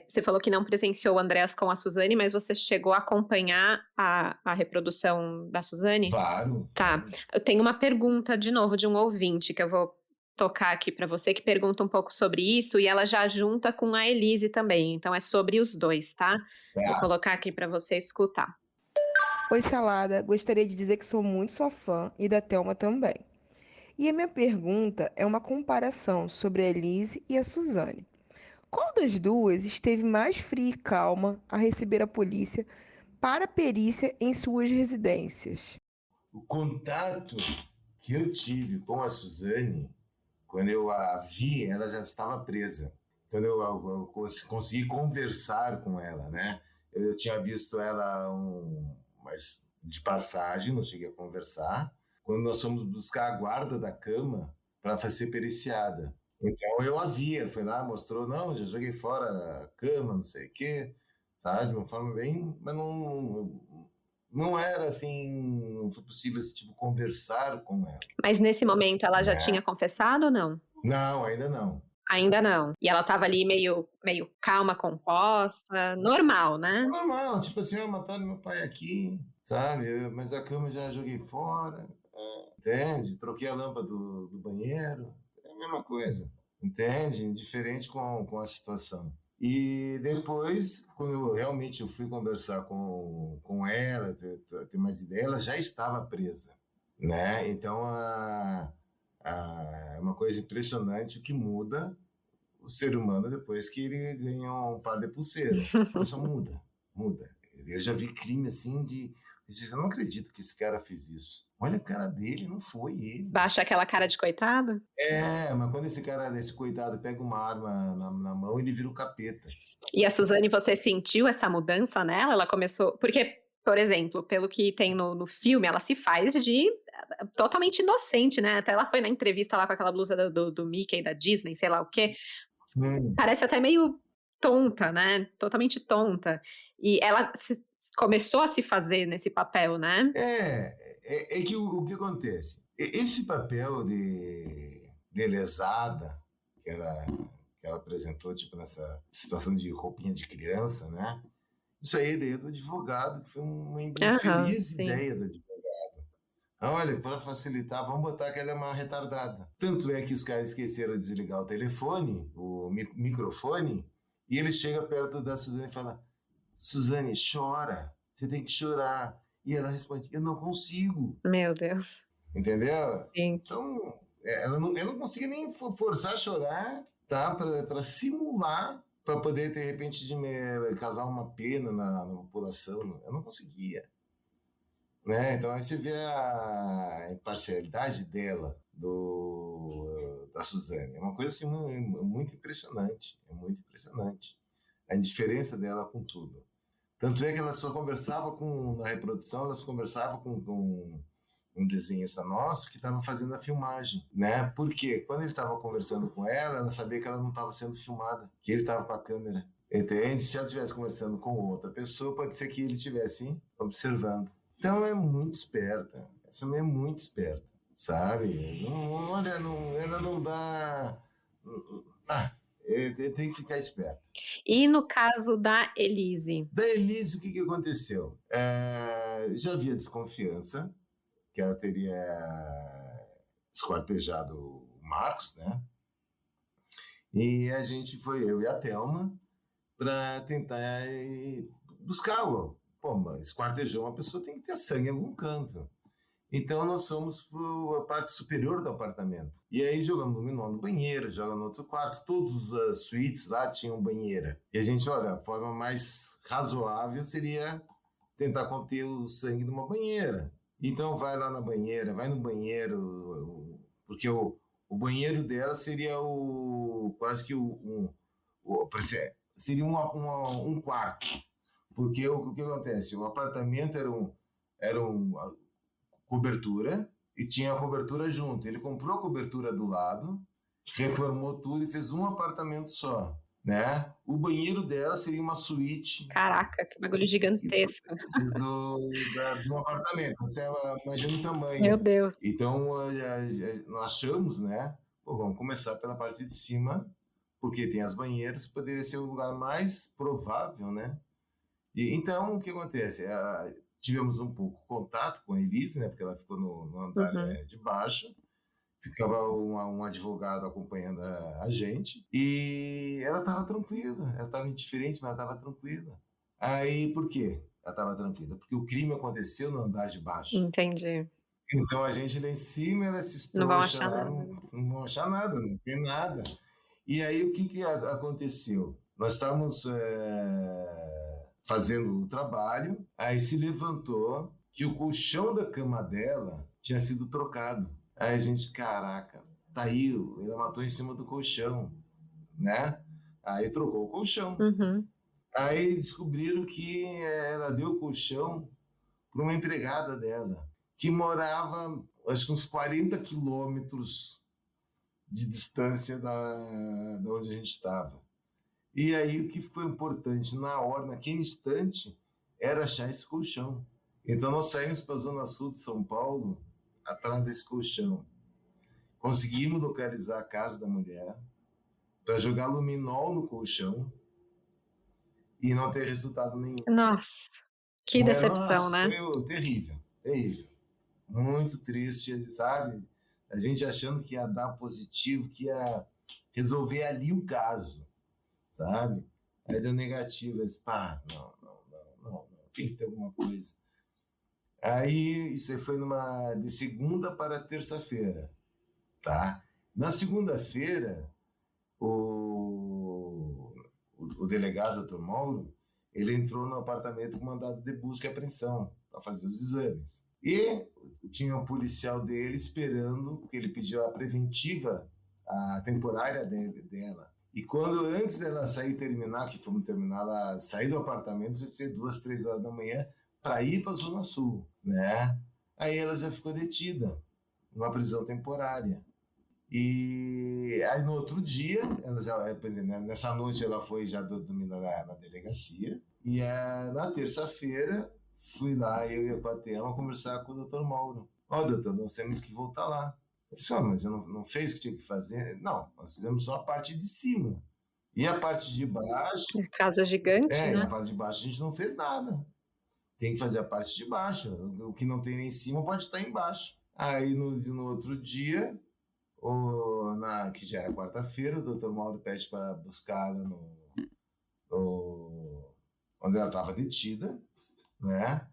você falou que não presenciou o Andrés com a Suzane, mas você chegou a acompanhar a reprodução da Suzane? Claro. Tá. Eu tenho uma pergunta, de novo, de um ouvinte, que eu vou tocar aqui para você, que pergunta um pouco sobre isso, e ela já junta com a Elise também. Então, é sobre os dois, tá? Vou colocar aqui para você escutar. Oi, Salada. Gostaria de dizer que sou muito sua fã e da Thelma também. E a minha pergunta é uma comparação sobre a Elise e a Suzane. Qual das duas esteve mais fria e calma a receber a polícia para perícia em suas residências? O contato que eu tive com a Suzane, quando eu a vi, ela já estava presa. Quando eu consegui conversar com ela, né? Eu tinha visto ela, mas de passagem, não cheguei a conversar. Quando nós fomos buscar a guarda da cama para ser periciada. Então eu a vi, ele foi lá, mostrou, não, já joguei fora a cama, não sei o quê, tá? De uma forma bem, mas não era assim, não foi possível tipo, conversar com ela, Mas nesse momento ela já né? tinha confessado ou não? Não, ainda não. Ainda não. E ela tava ali meio calma, composta, normal, É né? normal, tipo assim, mataram meu pai aqui, sabe? Mas a cama já joguei fora, entende? Troquei a lâmpada do banheiro, é a mesma coisa, entende? Diferente com a situação. E depois, quando eu fui conversar com ela, ter mais ideia, ela já estava presa, né? Então, é uma coisa impressionante o que muda o ser humano depois que ele ganha um par de pulseira. A pessoa muda, muda. Eu já vi crime assim de... Eu não acredito que esse cara fez isso. Olha a cara dele, não foi ele. Baixa aquela cara de coitado? Mas quando esse coitado pega uma arma na mão, ele vira o capeta. E a Suzane, você sentiu essa mudança nela? Ela começou... Porque, por exemplo, pelo que tem no filme, ela se faz de totalmente inocente, né? Até ela foi na entrevista lá com aquela blusa do Mickey, da Disney, sei lá o quê. Parece até meio tonta, né? Totalmente tonta. E ela começou a se fazer nesse papel, né? É que o que acontece? Esse papel de lesada que ela apresentou, tipo, nessa situação de roupinha de criança, né? Isso aí é ideia do advogado, que foi uma infeliz ideia do advogado. Olha, para facilitar, vamos botar que ela é uma retardada. Tanto é que os caras esqueceram de desligar o telefone, o microfone, e ele chega perto da Suzane e fala: Suzane, chora, você tem que chorar. E ela responde: eu não consigo. Meu Deus. Entendeu? Sim. Então, ela não conseguia nem forçar a chorar, tá? Para simular, para poder, de repente, causar uma pena na população. Eu não conseguia. Né? Então aí você vê a imparcialidade dela, da Suzane. É uma coisa assim, muito impressionante. É muito impressionante. A indiferença dela com tudo. Tanto é que ela só conversava na reprodução, ela só conversava com um desenhista nosso que estava fazendo a filmagem, né? Porque quando ele estava conversando com ela sabia que ela não estava sendo filmada, que ele estava com a câmera. Entende? Se ela estivesse conversando com outra pessoa, pode ser que ele estivesse observando. Então ela é muito esperta. Essa mulher é muito esperta, sabe? Ela não dá... tem que ficar esperto. E no caso da Elise? Da Elise, o que aconteceu? Já havia desconfiança que ela teria esquartejado o Marcos, né? E a gente foi, eu e a Thelma, para tentar buscá-lo. Pô, mas esquartejou uma pessoa, tem que ter sangue em algum canto. Então nós fomos para a parte superior do apartamento. E aí jogamos no banheiro, jogamos no outro quarto. Todas as suítes lá tinham banheira. E a gente, olha, a forma mais razoável seria tentar conter o sangue numa banheira. Então vai lá na banheira, vai no banheiro, porque o banheiro dela seria quase que seria um quarto. Porque o que acontece? O apartamento era uma cobertura e tinha a cobertura junto. Ele comprou a cobertura do lado, reformou tudo e fez um apartamento só, né? O banheiro dela seria uma suíte. Caraca, que bagulho gigantesco. De um apartamento. Você imagina o tamanho. Meu Deus. Então, nós achamos, né? Pô, vamos começar pela parte de cima, porque tem as banheiras, poderia ser o lugar mais provável, né? Então, o que acontece? Tivemos um pouco contato com a Elise, né? Porque ela ficou no andar de baixo. Ficava um advogado acompanhando a gente. E ela estava tranquila. Ela estava indiferente, mas ela estava tranquila. Aí, por quê? Ela estava tranquila. Porque o crime aconteceu no andar de baixo. Entendi. Então, a gente lá em cima, ela se Não vão achar nada. Não vão achar nada, não tem nada. E aí, o que aconteceu? Nós estávamos fazendo o trabalho, aí se levantou que o colchão da cama dela tinha sido trocado. Aí a gente, caraca, tá aí, ela matou em cima do colchão, né? Aí trocou o colchão. Uhum. Aí descobriram que ela deu o colchão para uma empregada dela, que morava, acho que uns 40 quilômetros de distância da onde a gente estava. E aí o que foi importante na hora, naquele instante, era achar esse colchão. Então nós saímos para a zona sul de São Paulo, atrás desse colchão. Conseguimos localizar a casa da mulher, para jogar luminol no colchão e não ter resultado nenhum. Nossa, que decepção, Nossa, né? foi terrível, terrível. Muito triste, sabe? A gente achando que ia dar positivo, que ia resolver ali o caso, sabe? Aí deu negativo, eu disse, pá, não, tem que ter alguma coisa. Aí isso aí foi de segunda para terça-feira, tá? Na segunda-feira, o delegado, Dr. Mauro, ele entrou no apartamento com mandado de busca e apreensão para fazer os exames. E tinha um policial dele esperando, porque ele pediu a preventiva, a temporária dela. E quando, antes dela sair e terminar, que fomos terminar, ela sair do apartamento, vai ser 2, 3 horas da manhã, para ir para a Zona Sul, né? Aí ela já ficou detida, numa prisão temporária. E aí no outro dia, nessa noite ela foi já dormir na delegacia. E na terça-feira, fui lá, eu e a Patema, conversar com o Dr. Mauro. Doutor, nós temos que voltar lá. Eu disse, mas eu não fez o que tinha que fazer? Não, nós fizemos só a parte de cima. E a parte de baixo... Casa gigante, né? A parte de baixo a gente não fez nada. Tem que fazer a parte de baixo. O que não tem nem em cima pode estar embaixo. Aí no outro dia... que já era quarta-feira, o Dr. Mauro pede para buscá-la onde ela estava detida, né?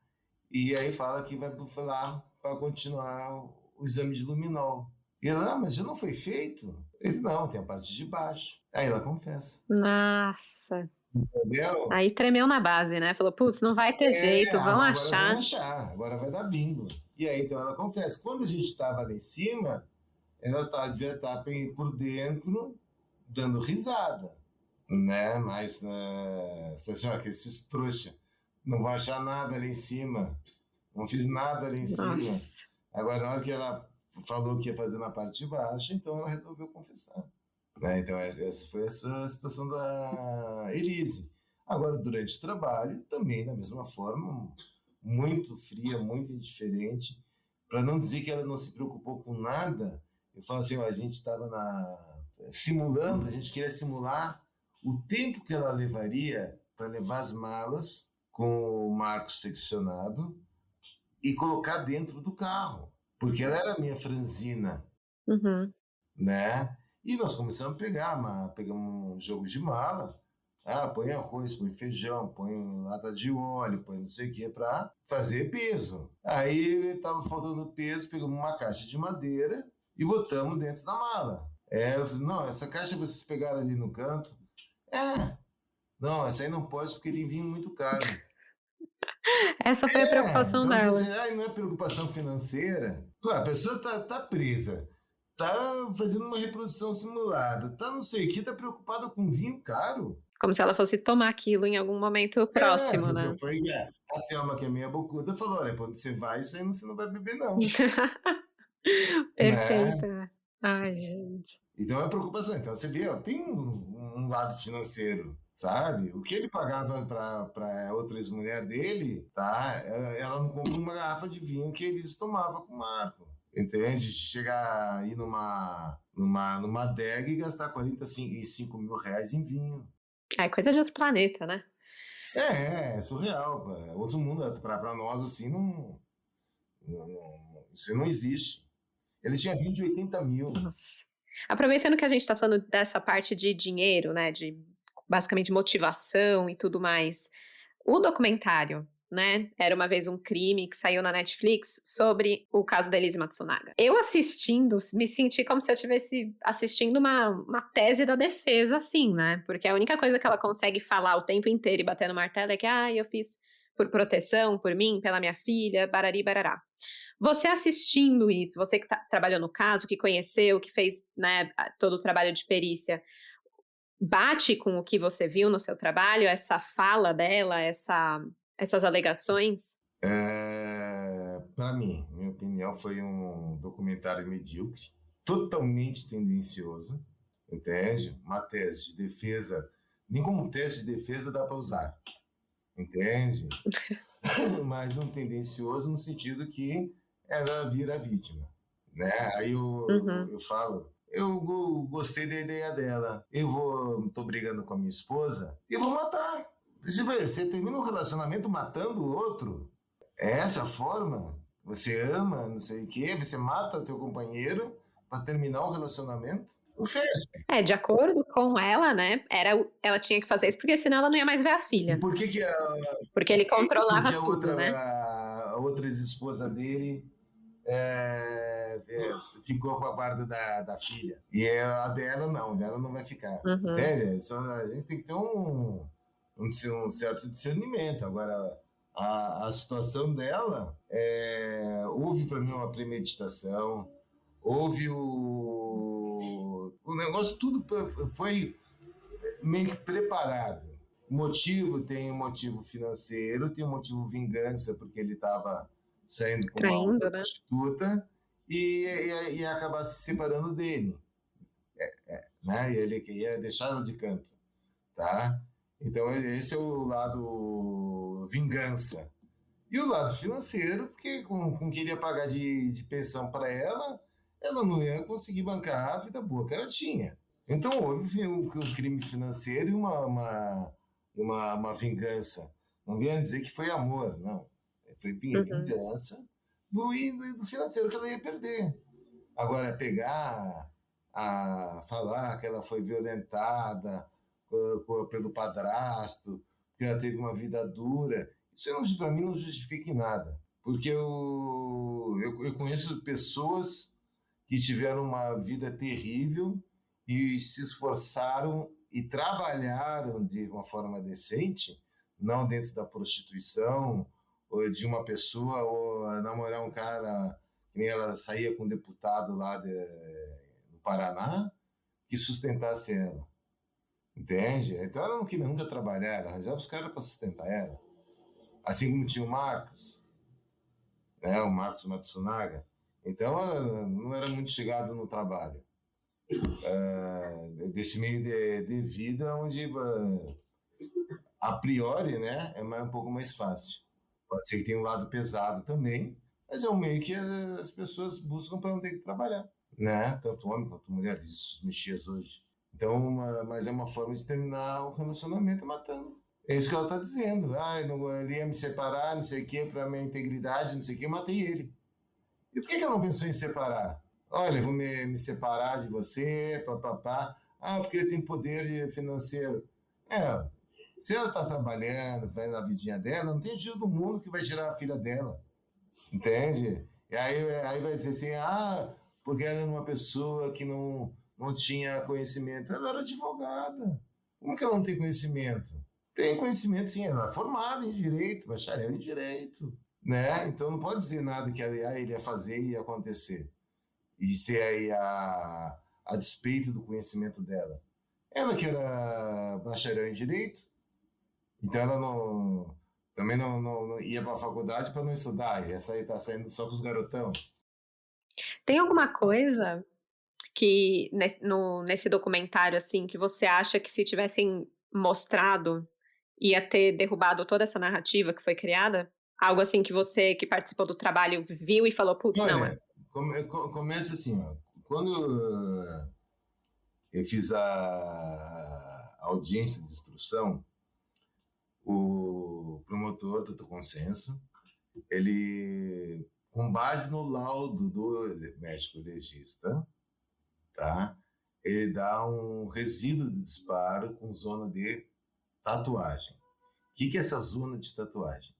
E aí fala que vai lá para continuar o exame de luminol. E ela, mas já não foi feito? Ele, não, tem a parte de baixo. Aí ela confessa. Nossa. Entendeu? Aí tremeu na base, né? Falou, putz, não vai ter jeito, vão achar. Agora vai dar bingo. E aí então ela confessa. Quando a gente estava lá em cima, ela devia estar por dentro dando risada, né? Mas você acha que esses trouxa não vão achar nada ali em cima, não fiz nada ali em cima. Agora, na hora que ela falou que ia fazer na parte de baixo, então ela resolveu confessar. Né? Então, essa foi a situação da Elise. Agora, durante o trabalho, também da mesma forma, muito fria, muito indiferente, para não dizer que ela não se preocupou com nada. Eu falo assim, a gente estava simulando, a gente queria simular o tempo que ela levaria para levar as malas com o marco seccionado e colocar dentro do carro, porque ela era a minha franzina, né? E nós começamos a pegamos um jogo de mala, põe arroz, põe feijão, põe lata de óleo, põe não sei o que, para fazer peso. Aí estava faltando peso, pegamos uma caixa de madeira e botamos dentro da mala. Eu falei, não, essa caixa vocês pegaram ali no canto. Não, essa aí não pode porque ele vinha muito caro. Essa foi a preocupação então dela. Não é preocupação financeira. A pessoa tá presa, tá fazendo uma reprodução simulada, tá não sei o que, tá preocupada com vinho caro. Como se ela fosse tomar aquilo em algum momento próximo, né? A Thelma, que é meia bocuda, falou, olha, quando você vai, isso aí você não vai beber, não. Perfeita. Né? Ai, gente. Então é preocupação. Então você vê, tem um lado financeiro, sabe? O que ele pagava para outra ex-mulher dele, tá? Ela não compra uma garrafa de vinho que eles tomavam com o Marco. Entende? Chegar aí numa adega e gastar 45 mil reais em vinho. É coisa de outro planeta, né? É surreal. Outro mundo, para nós, assim, isso não existe. Ele tinha vinho de 80 mil. Nossa. Aproveitando que a gente está falando dessa parte de dinheiro, né, de basicamente motivação e tudo mais, o documentário, né, Era Uma Vez um Crime, que saiu na Netflix, sobre o caso da Elise Matsunaga. Eu assistindo, me senti como se eu estivesse assistindo uma tese da defesa, assim, né, porque a única coisa que ela consegue falar o tempo inteiro e bater no martelo é que, eu fiz por proteção, por mim, pela minha filha, barari, barará. Você assistindo isso, você que trabalhou no caso, que conheceu, que fez, né, todo o trabalho de perícia, bate com o que você viu no seu trabalho, essa fala dela, essas alegações? Para mim, minha opinião, foi um documentário medíocre, totalmente tendencioso, entende? Uma tese de defesa, nem como tese de defesa dá para usar, entende? Mas um tendencioso no sentido que ela vira vítima, né? Aí eu falo, eu gostei da ideia dela, tô brigando com a minha esposa e vou matar. Você termina um relacionamento matando o outro? É essa a forma? Você ama, não sei o quê, você mata o teu companheiro para terminar um relacionamento? Não fez. De acordo com ela, né, ela tinha que fazer isso, porque senão ela não ia mais ver a E filha. por que Porque ele controlava porque tudo, né? a outra ex-esposa dele ficou com a guarda da filha? E a dela não vai ficar. Entende? A gente tem que ter um certo discernimento. Agora, a situação dela, houve para mim uma premeditação, houve o negócio, tudo foi meio que preparado. Tem um motivo financeiro, tem um motivo vingança, porque ele estava saindo com uma outra prostituta e acabar se separando dele. Né? E ele queria deixá-la de canto. Tá? Então, esse é o lado vingança. E o lado financeiro, porque com que ele ia pagar de pensão para ela não ia conseguir bancar a vida boa que ela tinha. Então, houve um crime financeiro e uma vingança. Não venha dizer que foi amor, não. Foi vingança do financeiro que ela ia perder. Agora, pegar a falar que ela foi violentada pelo padrasto, que ela teve uma vida dura, isso para mim não justifica em nada. Porque eu conheço pessoas que tiveram uma vida terrível e se esforçaram e trabalharam de uma forma decente, não dentro da prostituição, ou de uma pessoa, ou namorar um cara, que nem ela saía com um deputado lá no Paraná, que sustentasse ela. Entende? Então ela não queria nunca trabalhar, ela arranjava os caras para sustentar ela. Assim como tinha o Marcos, né? O Marcos Matsunaga. Então ela não era muito chegada no trabalho. Desse meio de vida onde a priori, né, é um pouco mais fácil. Pode ser que tenha um lado pesado também, mas é um meio que as pessoas buscam para não ter que trabalhar, né? Tanto homem quanto mulher, isso mexias hoje. Então, mas é uma forma de terminar o relacionamento matando. É isso que ela está dizendo. Ele ia me separar, não sei o quê, para minha integridade, não sei o quê, eu matei ele. E por que ela não pensou em separar? Olha, eu vou me separar de você, papapá. Porque ele tem poder financeiro. Se ela está trabalhando, vai na vidinha dela, não tem jeito do mundo que vai tirar a filha dela. Entende? E aí vai dizer assim, porque ela era uma pessoa que não tinha conhecimento. Ela era advogada. Como que ela não tem conhecimento? Tem conhecimento, sim. Ela é formada em Direito, bacharel em Direito. Né? Então não pode dizer nada que ele ia fazer e ia acontecer. E ser aí a despeito do conhecimento dela. Ela que era bacharel em Direito, então ela também não ia para a faculdade para não estudar, tá saindo só com os garotão. Tem alguma coisa que nesse documentário, assim, que você acha que se tivessem mostrado ia ter derrubado toda essa narrativa que foi criada? Algo assim que você que participou do trabalho viu e falou, putz, não. Começa assim, ó. Quando eu fiz a audiência de instrução, o promotor do consenso, ele, com base no laudo do médico legista, tá? Ele dá um resíduo de disparo com zona de tatuagem. O que é essa zona de tatuagem?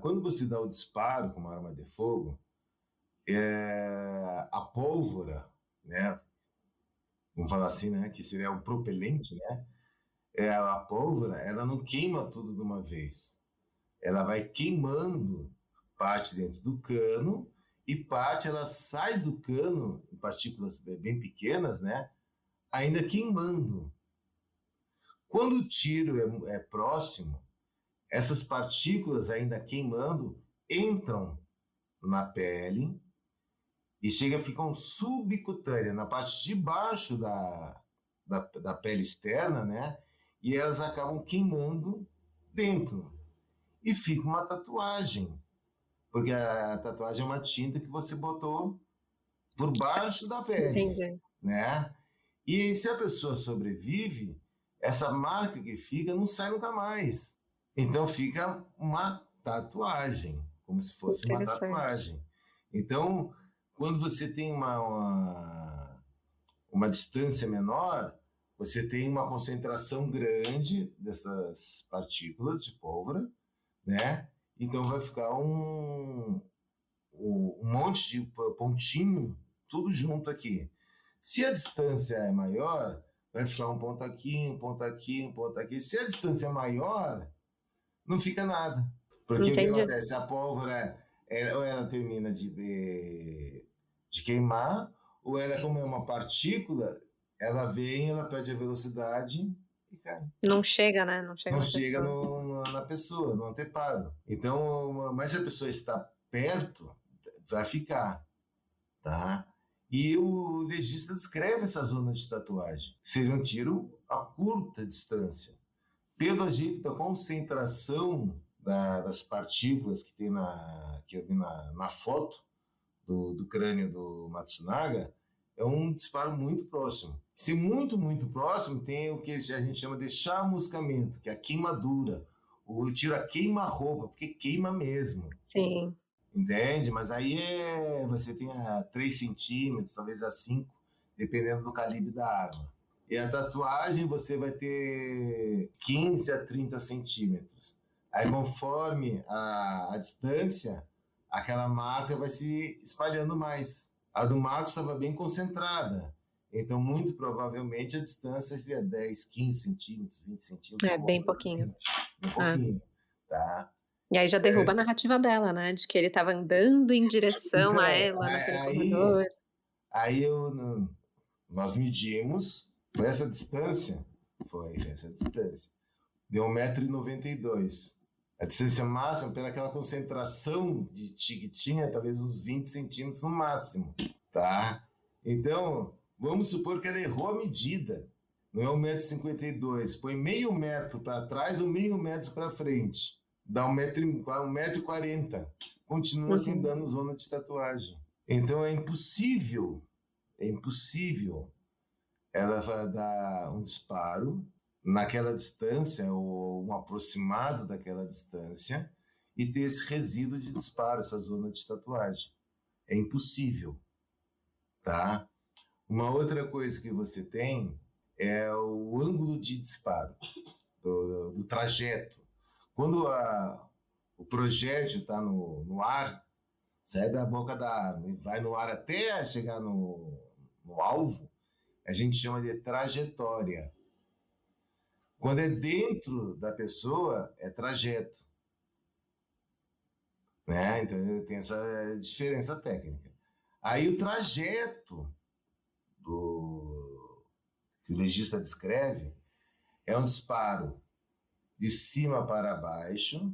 Quando você dá o disparo com uma arma de fogo, a pólvora, né? Vamos falar assim, né? Que seria um propelente, né? A pólvora, ela não queima tudo de uma vez. Ela vai queimando parte dentro do cano e parte ela sai do cano em partículas bem pequenas, né? Ainda queimando. Quando o tiro é próximo, essas partículas ainda queimando entram na pele e ficam subcutâneas, na parte de baixo da pele externa, né? E elas acabam queimando dentro. E fica uma tatuagem, porque a tatuagem é uma tinta que você botou por baixo da pele, Entendi. né? E se a pessoa sobrevive, essa marca que fica não sai nunca mais. Então fica uma tatuagem, como se fosse uma Interessante. tatuagem. Então, quando você tem uma distância menor, você tem uma concentração grande dessas partículas de pólvora, né? Então vai ficar um monte de pontinho, tudo junto aqui. Se a distância é maior, vai ficar um ponto aqui, um ponto aqui, um ponto aqui. Se a distância é maior, não fica nada. Porque o que Entendi. acontece? A pólvora, ou ela termina de queimar, ou ela, como é uma partícula, ela vem, ela perde a velocidade e cai. Não chega, né? Não chega Não na chega pessoa. na pessoa, no anteparo. Então, mas se a pessoa está perto, vai ficar, tá? E o legista descreve essa zona de tatuagem. Seria um tiro a curta distância. Pelo jeito da concentração das partículas que tem que eu vi na foto do crânio do Matsunaga, é um disparo muito próximo. Se muito, muito próximo, tem o que a gente chama de chamuscamento, que é a queimadura. O tiro a queima-roupa, porque queima mesmo. Sim. Entende? Mas aí você tem a 3 centímetros, talvez a 5, dependendo do calibre da arma. E a tatuagem você vai ter 15 a 30 centímetros. Aí conforme a distância, aquela marca vai se espalhando mais. A do Marcos estava bem concentrada. Então, muito provavelmente, a distância seria 10, 15 centímetros, 20 centímetros. É, bem pouquinho. Assim. Bem pouquinho, tá? E aí já derruba a narrativa dela, né? De que ele estava andando em direção a Então, ela naquele corredor. Aí nós medimos, foi essa distância? Foi essa distância. Deu 1,92 m. A distância máxima, pelaquela concentração de que tinha, talvez uns 20 centímetros no máximo, tá? Então, vamos supor que ela errou a medida. Não é 1,52 m, põe meio metro para trás ou meio metro para frente. Dá 1,40 m. Continua assim dando zona de tatuagem. Então é impossível ela vai dar um disparo naquela distância ou um aproximado daquela distância e ter esse resíduo de disparo, essa zona de tatuagem. É impossível, tá? Uma outra coisa que você tem é o ângulo de disparo, do trajeto. Quando o projétil está no ar, sai da boca da arma e vai no ar até chegar no alvo, a gente chama de trajetória. Quando é dentro da pessoa, é trajeto. Né? Então tem essa diferença técnica. Aí o trajeto que o legista descreve é um disparo de cima para baixo,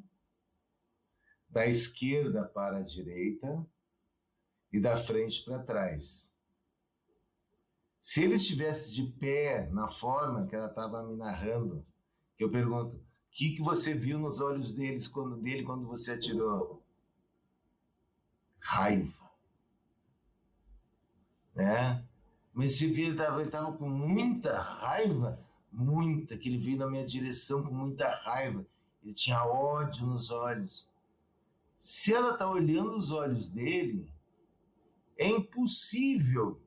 da esquerda para a direita e da frente para trás. Se ele estivesse de pé na forma que ela estava me narrando, que eu pergunto, o que você viu nos olhos dele quando você atirou? Raiva. Né? Mas se viu, ele estava com muita raiva, que ele veio na minha direção com muita raiva. Ele tinha ódio nos olhos. Se ela está olhando os olhos dele, é impossível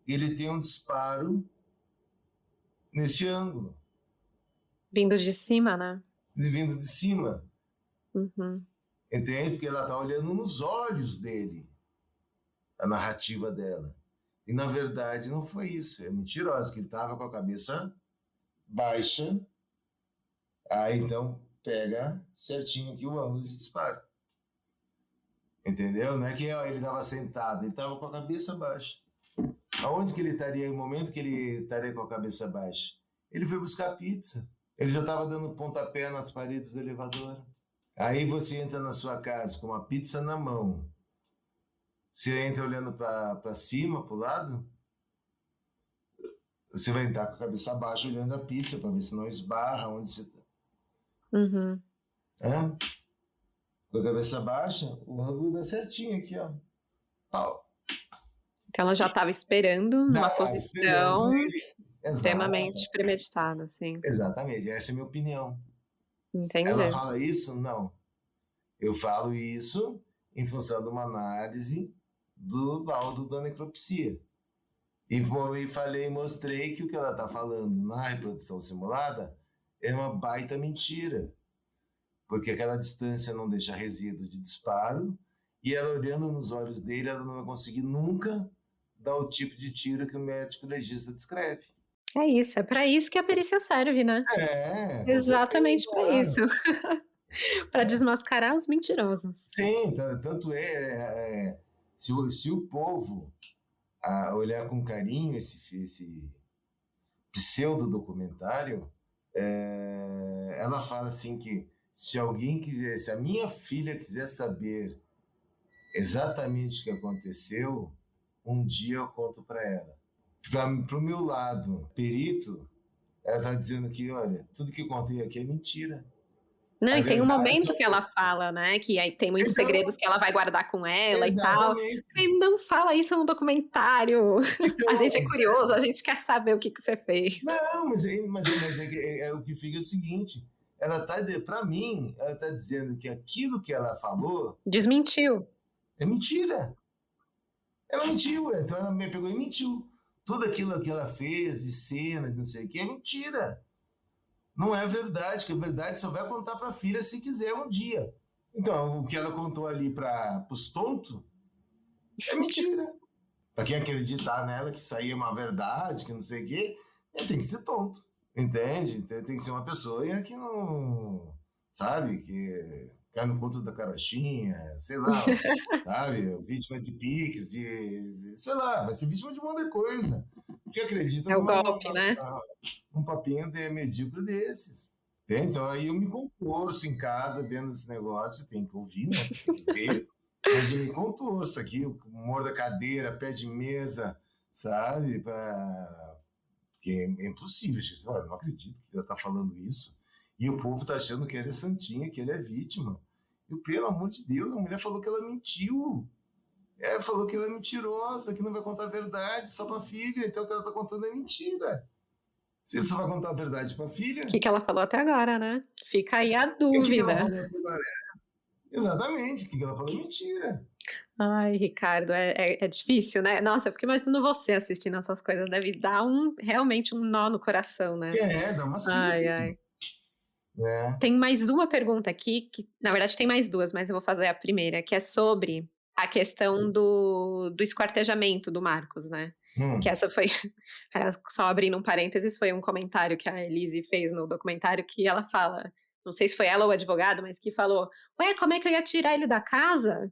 ele ter um disparo nesse ângulo. Vindo de cima, né? Vindo de cima. Uhum. Entende? Porque ela está olhando nos olhos dele, a narrativa dela. E, na verdade, não foi isso. É mentirosa, que ele estava com a cabeça baixa. Aí, então, pega certinho aqui o ângulo de disparo. Entendeu? Não é que ele estava sentado, ele estava com a cabeça baixa. Aonde que ele estaria no momento que ele estaria com a cabeça baixa? Ele foi buscar pizza. Ele já estava dando pontapé nas paredes do elevador. Aí você entra na sua casa com uma pizza na mão. Você entra olhando para cima, para o lado. Você vai entrar com a cabeça baixa olhando a pizza para ver se não esbarra onde você está. Uhum. Com a cabeça baixa, o ângulo dá certinho aqui, ó. Pau. Então ela já estava esperando numa posição extremamente Exato. premeditada, assim. Exatamente, essa é a minha opinião. Entendi. Ela fala isso? Não. Eu falo isso em função de uma análise do laudo da necropsia. E mostrei que o que ela está falando na reprodução simulada é uma baita mentira. Porque aquela distância não deixa resíduo de disparo, e ela olhando nos olhos dele, ela não vai conseguir nunca dar o tipo de tiro que o médico legista descreve. É isso, é para isso que a perícia serve, né? Exatamente para isso. Para desmascarar os mentirosos. Sim, tanto se o povo olhar com carinho esse pseudo-documentário, ela fala assim que se a minha filha quiser saber exatamente o que aconteceu, um dia eu conto para ela. Para o meu lado, perito, ela está dizendo que, olha, tudo que eu contei aqui é mentira. Não, e tem um momento que ela fala, né, que aí tem muitos segredos que ela vai guardar com ela e tal. E não fala isso no documentário. A gente é curioso, a gente quer saber o que você fez. Não, mas o que fica é o seguinte, ela tá, para mim, ela está dizendo que aquilo que ela falou... Desmentiu. É mentira. Ela mentiu, então ela me pegou e mentiu. Tudo aquilo que ela fez de cena, de não sei o que, é mentira. Não é verdade, que a verdade só vai contar para a filha se quiser um dia. Então, o que ela contou ali para os tontos é mentira. Para quem acreditar nela que isso aí é uma verdade, que não sei o quê, tem que ser tonto. Entende? Tem que ser uma pessoa que não... Sabe? Que cai no conto da carochinha, sei lá, sabe? Vítima de piques, sei lá, vai ser vítima de um monte de coisa. Porque acredita é o golpe, né? Um papinho medíocre desses. Entende? Então aí eu me contorço em casa vendo esse negócio, tem que ouvir, né? Tem que ver. Mas eu me contorço aqui, humor da cadeira, pé de mesa, sabe? Porque é impossível, gente. Olha, não acredito que ela está falando isso. E o povo está achando que ela é santinha, que ela é vítima. E, pelo amor de Deus, a mulher falou que ela mentiu. Ela falou que ela é mentirosa, que não vai contar a verdade só para a filha. Então o que ela está contando é mentira. Se ele só vai contar a verdade para a filha... O que ela falou até agora, né? Fica aí a dúvida. Exatamente, o que ela falou é mentira. Ai, Ricardo, é difícil, né? Nossa, eu fico imaginando você assistindo essas coisas. Deve dar realmente um nó no coração, né? Dá uma ai. Tem mais uma pergunta aqui, que na verdade tem mais duas, mas eu vou fazer a primeira, que é sobre a questão do esquartejamento do Marcos, né? Que essa foi, só abrindo um parênteses, foi um comentário que a Elise fez no documentário, que ela fala, não sei se foi ela ou o advogado, mas que falou, ué, como é que eu ia tirar ele da casa?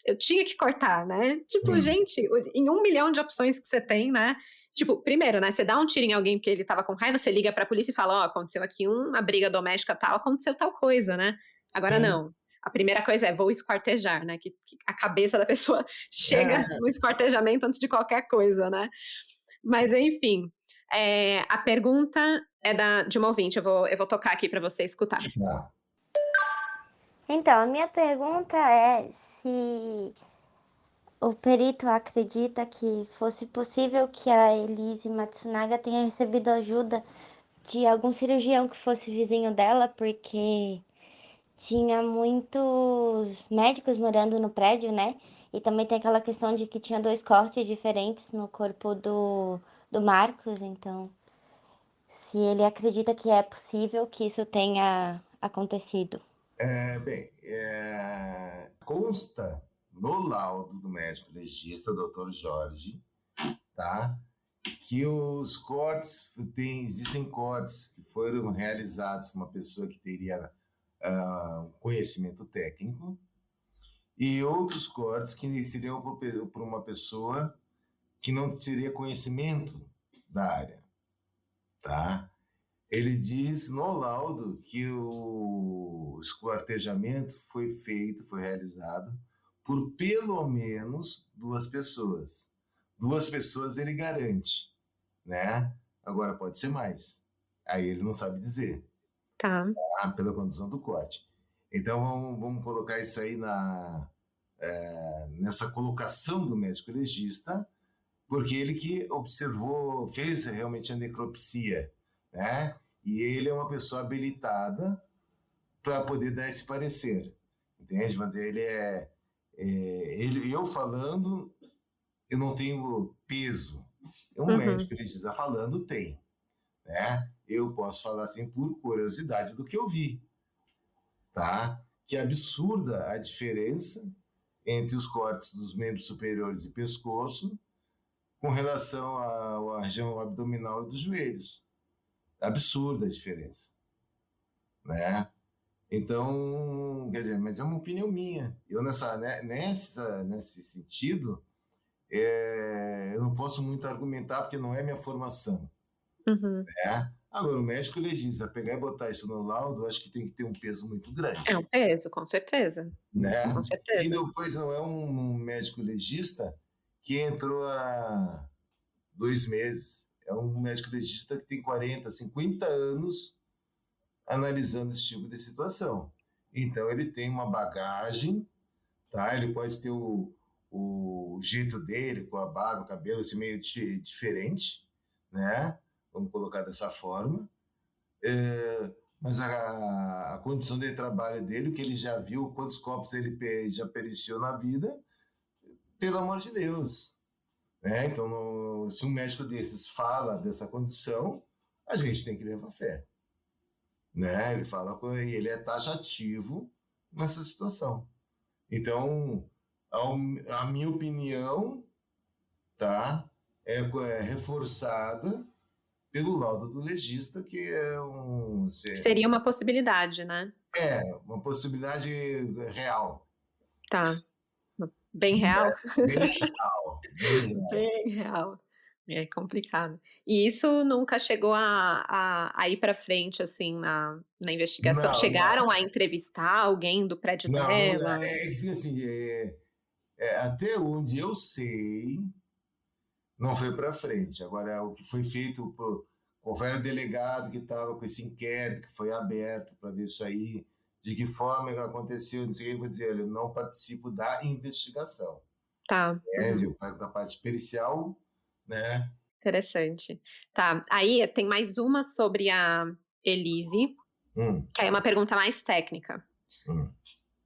Eu tinha que cortar, né? Tipo, gente, em 1 milhão de opções que você tem, né? Tipo, primeiro, né? Você dá um tiro em alguém porque ele tava com raiva, você liga pra polícia e fala, aconteceu aqui uma briga doméstica tal, aconteceu tal coisa, né? Agora não. A primeira coisa é, vou esquartejar, né? Que a cabeça da pessoa chega no esquartejamento antes de qualquer coisa, né? Mas, enfim, a pergunta é de uma ouvinte, eu vou tocar aqui pra você escutar. Então, a minha pergunta é se o perito acredita que fosse possível que a Elise Matsunaga tenha recebido ajuda de algum cirurgião que fosse vizinho dela, porque tinha muitos médicos morando no prédio, né? E também tem aquela questão de que tinha 2 cortes diferentes no corpo do Marcos, então se ele acredita que é possível que isso tenha acontecido. Consta no laudo do médico legista, Dr. Jorge, tá? Que os cortes, existem cortes que foram realizados por uma pessoa que teria conhecimento técnico e outros cortes que seriam por uma pessoa que não teria conhecimento da área, tá? Ele diz no laudo que o esquartejamento foi realizado por pelo menos 2 pessoas. 2 pessoas ele garante, né? Agora pode ser mais. Aí ele não sabe dizer, Tá. pela condição do corte. Então vamos colocar isso aí nessa colocação do médico legista, porque ele que observou, fez realmente a necropsia, né? E ele é uma pessoa habilitada para poder dar esse parecer, entende? Mas eu falando, eu não tenho peso. Um Uhum. médico legista falando tem, né? Eu posso falar assim por curiosidade do que eu vi, tá? Que é absurda a diferença entre os cortes dos membros superiores e pescoço com relação à região abdominal e dos joelhos. Absurda a diferença, né? Então, quer dizer, mas é uma opinião minha. Eu nesse sentido, eu não posso muito argumentar porque não é minha formação, Uhum. né? Agora, o médico legista pegar e botar isso no laudo, acho que tem que ter um peso muito grande, É um peso, com certeza. né? Com E certeza. depois não é um médico legista que entrou há 2 meses. É um médico legista que tem 40, 50 anos analisando esse tipo de situação. Então, ele tem uma bagagem, tá? Ele pode ter o jeito dele, com a barba, o cabelo, assim, meio diferente, né? Vamos colocar dessa forma. Mas a condição de trabalho dele, o que ele já viu, quantos copos ele já periciou na vida, pelo amor de Deus. Né? Então, se um médico desses fala dessa condição, a gente tem que levar fé. Né? Ele fala e ele é taxativo nessa situação. Então, a minha opinião, tá, é reforçada pelo laudo do legista, que Seria uma possibilidade, né? uma possibilidade real. Tá. Bem real? Bem real. Bem real. Bem real. É complicado. E isso nunca chegou a ir para frente, assim, na investigação? Não, Chegaram a entrevistar alguém do prédio não, dela? que assim, até onde eu sei, não foi para frente. Agora, o que foi feito houve um delegado que estava com esse inquérito, que foi aberto para ver isso aí, de que forma que aconteceu, não sei o que, eu vou dizer, eu não participo da investigação. Tá. Uhum. Da parte pericial, né? Interessante. Tá. Aí tem mais uma sobre a Elise, que aí é uma pergunta mais técnica.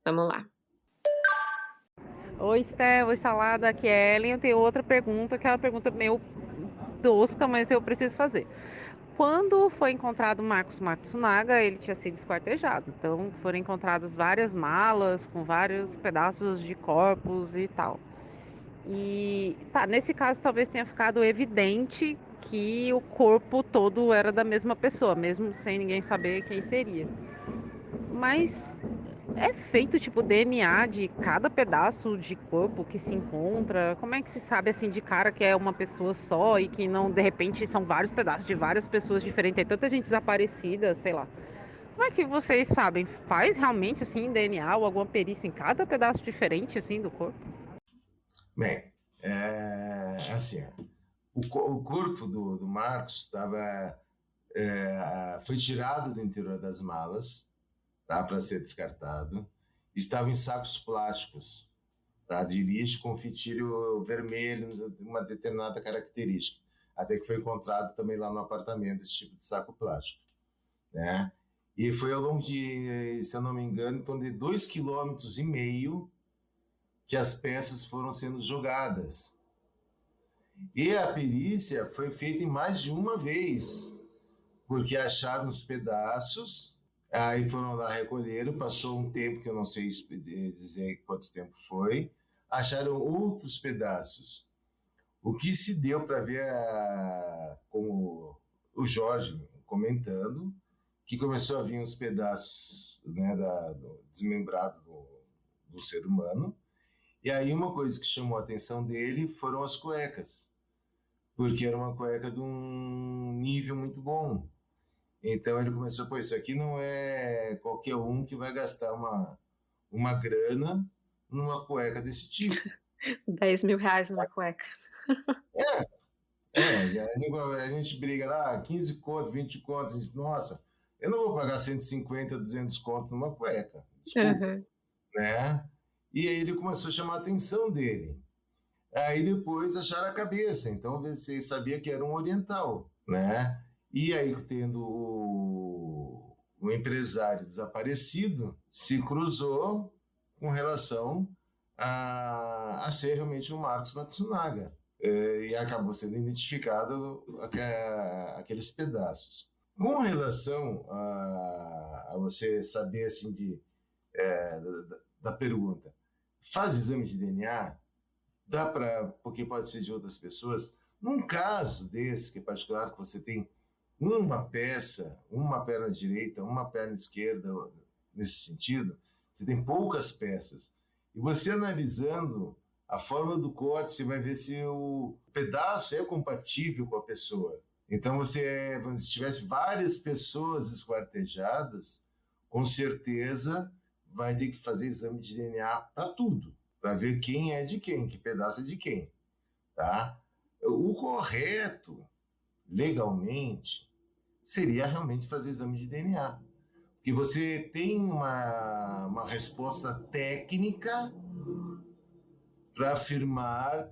Vamos lá. Oi, Esté, oi, Salada, aqui é Ellen. Eu tenho outra pergunta, que é uma pergunta meio tosca, mas eu preciso fazer. Quando foi encontrado Marcos Matsunaga, ele tinha sido esquartejado. Então, foram encontradas várias malas com vários pedaços de corpos e tal. E, tá, nesse caso, talvez tenha ficado evidente que o corpo todo era da mesma pessoa, mesmo sem ninguém saber quem seria. Mas é feito tipo DNA de cada pedaço de corpo que se encontra? Como é que se sabe assim de cara que é uma pessoa só e que não, de repente, são vários pedaços de várias pessoas diferentes? Tem tanta gente desaparecida, sei lá. Como é que vocês sabem? Faz realmente assim DNA ou alguma perícia em cada pedaço diferente assim do corpo? Bem, assim, o corpo do Marcos foi tirado do interior das malas, tá, para ser descartado. Estava em sacos plásticos, tá, de lixo com fitilho vermelho de uma determinada característica. Até que foi encontrado também lá no apartamento esse tipo de saco plástico, né? E foi ao longo de, se eu não me engano, em torno de 2,5 km que as peças foram sendo jogadas. E a perícia foi feita em mais de uma vez, porque acharam os pedaços, aí foram lá, recolheram, passou um tempo que eu não sei dizer quanto tempo foi, acharam outros pedaços. O que se deu para ver, como o Jorge comentando, que começou a vir os pedaços, né, do desmembrado do ser humano. E aí uma coisa que chamou a atenção dele foram as cuecas, porque era uma cueca de um nível muito bom. Então ele começou, pô, isso aqui não é qualquer um que vai gastar uma grana numa cueca desse tipo. 10 mil reais numa cueca. A gente briga lá, 15 conto, 20 conto, a gente, nossa, eu não vou pagar 150, 200 conto numa cueca, desculpa, Uhum. né? E aí ele começou a chamar a atenção dele. Aí depois acharam a cabeça, então você sabia que era um oriental, né? E aí, tendo o empresário desaparecido, se cruzou com relação a ser realmente um Marcos Matsunaga. E acabou sendo identificado aqueles pedaços. Com relação a você saber assim da pergunta, faz exame de DNA? Dá para, porque pode ser de outras pessoas. Num caso desse, que é particular, que você tem uma peça, uma perna direita, uma perna esquerda, nesse sentido, você tem poucas peças. E você analisando a forma do corte, você vai ver se o pedaço é compatível com a pessoa. Então, se tivesse várias pessoas esquartejadas, com certeza vai ter que fazer exame de DNA para tudo, para ver quem é de quem, que pedaço é de quem, tá? O correto, legalmente, seria realmente fazer exame de DNA, que você tem uma resposta técnica para afirmar,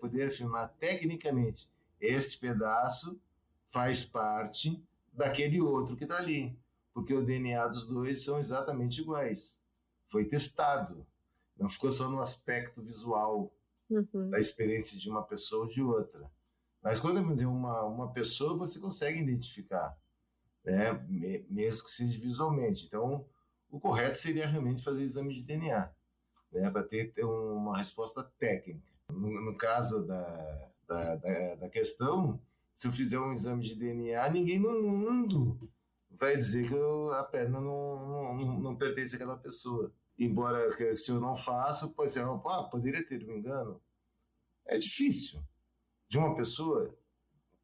poder afirmar tecnicamente, esse pedaço faz parte daquele outro que está ali, porque o DNA dos dois são exatamente iguais. Foi testado, não ficou só no aspecto visual da experiência de uma pessoa ou de outra. Mas quando é uma pessoa, você consegue identificar, né? Mesmo que seja visualmente. Então, o correto seria realmente fazer exame de DNA, né? Para ter uma resposta técnica. No caso da questão, se eu fizer um exame de DNA, ninguém no mundo vai dizer que a perna não pertence àquela pessoa. Embora se eu não faço, pode ser, poderia ter um engano. É difícil. De uma pessoa,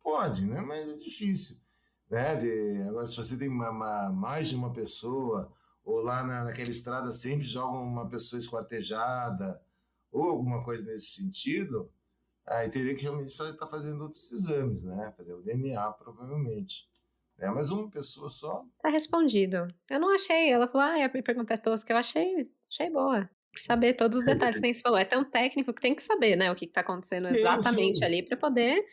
pode, né? Mas é difícil. Né? Agora, se você tem mais de uma pessoa, ou lá naquela estrada sempre jogam uma pessoa esquartejada, ou alguma coisa nesse sentido, aí teria que realmente estar fazendo outros exames, né? Fazer o DNA, provavelmente. Né? Mas uma pessoa só. Tá respondido. Eu não achei. Ela falou, a pergunta é tosca. Eu achei boa. Saber todos os detalhes que nem você falou. É tão técnico que tem que saber, né? O que tá acontecendo Sim, exatamente sim. ali para poder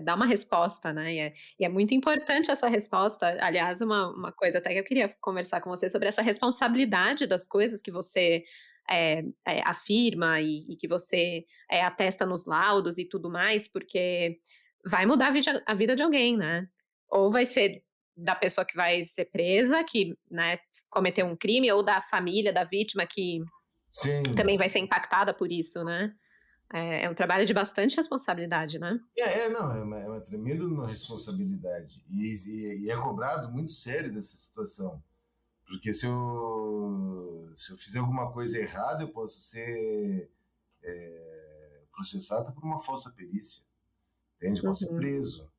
dar uma resposta, né? E é muito importante essa resposta. Aliás, uma coisa até que eu queria conversar com você sobre essa responsabilidade das coisas que você afirma e que você atesta nos laudos e tudo mais, porque vai mudar a vida de alguém, né? Ou vai ser da pessoa que vai ser presa, que, né, cometeu um crime, ou da família da vítima que Sim. também vai ser impactada por isso, né? É um trabalho de bastante responsabilidade, né? Não, é uma tremenda uma responsabilidade. E é cobrado muito sério dessa situação. Porque se eu fizer alguma coisa errada, eu posso ser processado por uma falsa perícia. Entende? Posso ser Uhum. preso.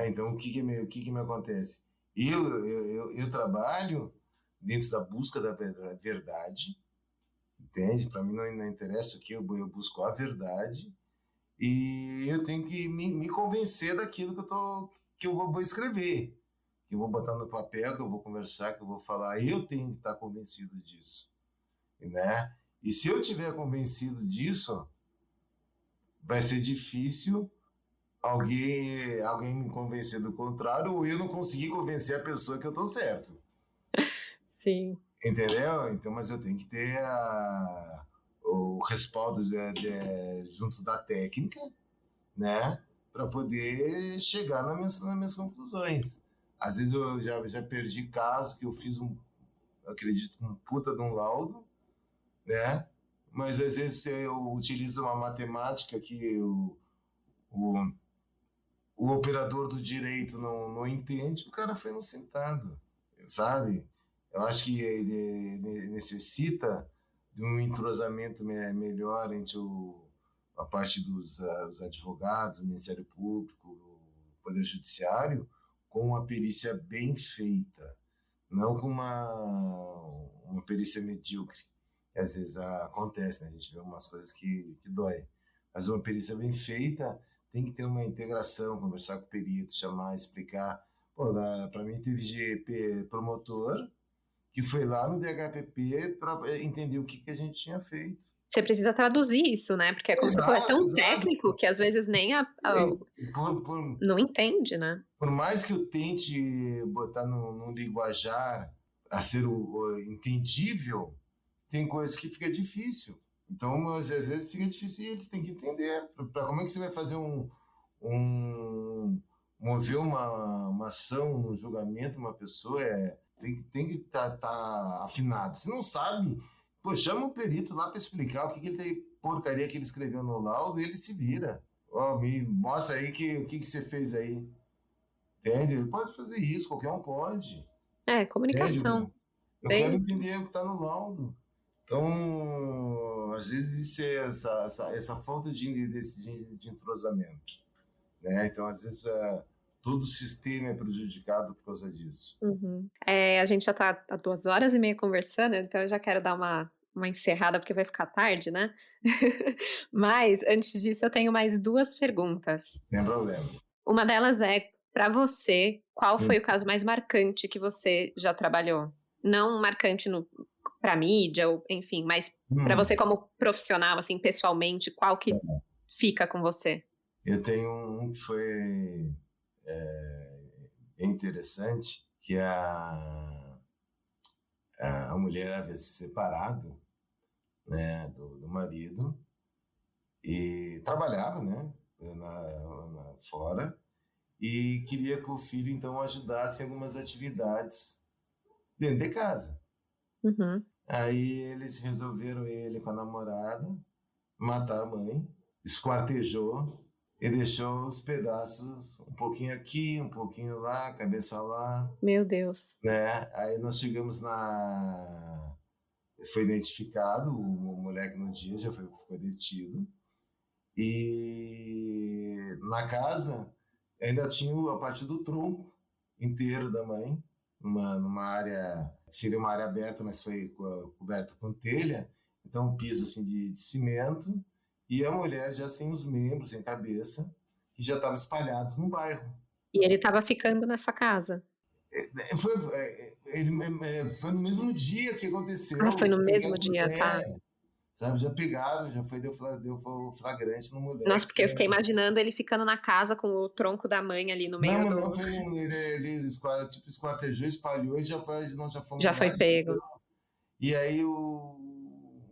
Então, o que me acontece? Eu trabalho dentro da busca da verdade, entende? Para mim não interessa o que eu busco a verdade e eu tenho que me convencer daquilo que eu vou escrever, que eu vou botar no papel, que eu vou conversar, que eu vou falar. Eu tenho que estar convencido disso, né? E se eu tiver convencido disso, vai ser difícil alguém me convencer do contrário ou eu não conseguir convencer a pessoa que eu estou certo. Sim. Entendeu? Então, mas eu tenho que ter o respaldo junto da técnica, né? Para poder chegar nas minhas conclusões. Às vezes eu já perdi casos que eu fiz acredito, um puta de um laudo, né? Mas às vezes eu utilizo uma matemática que o, o operador do direito não entende, o cara foi inocentado, sabe? Eu acho que ele necessita de um entrosamento melhor entre a parte dos os advogados, o Ministério Público, o Poder Judiciário, com uma perícia bem feita, não com uma perícia medíocre. Às vezes acontece, né? A gente vê umas coisas que dói. Mas uma perícia bem feita tem que ter uma integração, conversar com o perito, chamar, explicar. Para mim teve promotor que foi lá no DHPP para entender o que a gente tinha feito. Você precisa traduzir isso, né? Porque, como você falou, é tão técnico que às vezes nem não entende, né? Por mais que eu tente botar num linguajar a ser o entendível, tem coisas que fica difícil. Então, às vezes fica difícil e eles têm que entender. Como é que você vai fazer mover uma ação, um julgamento, uma pessoa, tem que estar afinado. Se não sabe, chama o perito lá para explicar o que ele porcaria que ele escreveu no laudo e ele se vira. Me mostra aí o que você fez aí. Entende? Ele pode fazer isso, qualquer um pode. Comunicação. Entende? Eu quero entender o que está no laudo. Então, às vezes isso é essa falta de entrosamento, né? Então, às vezes todo o sistema é prejudicado por causa disso. Uhum. A gente já está há 2h30 conversando, então eu já quero dar uma encerrada porque vai ficar tarde, né? Mas antes disso eu tenho mais 2 perguntas. Sem problema. Uma delas é, para você, qual foi o caso mais marcante que você já trabalhou? Não marcante para mídia, ou, enfim, mas para você como profissional, assim, pessoalmente, qual que fica com você? Eu tenho um que foi bem interessante, que a mulher havia se separado, né, do marido e trabalhava, né, fora, e queria que o filho, então, ajudasse em algumas atividades dentro de casa. Uhum. Aí eles resolveram, ele com a namorada, matar a mãe, esquartejou e deixou os pedaços, um pouquinho aqui, um pouquinho lá, cabeça lá. Meu Deus. Né? Aí nós chegamos foi identificado, o moleque no dia já foi detido. E na casa ainda tinha a parte do tronco inteiro da mãe, numa área, seria uma área aberta, mas foi coberta com telha, então um piso assim de cimento, e a mulher já sem os membros, sem cabeça, que já estavam espalhados no bairro. E ele estava ficando nessa casa? Foi no mesmo dia que aconteceu. Foi no mesmo dia, tá. Sabe, já pegaram, deu flagrante no moleque. Nossa, porque eu fiquei imaginando ele ficando na casa com o tronco da mãe ali no meio do... Não, ele tipo esquartejou, espalhou e já foi pego. E aí o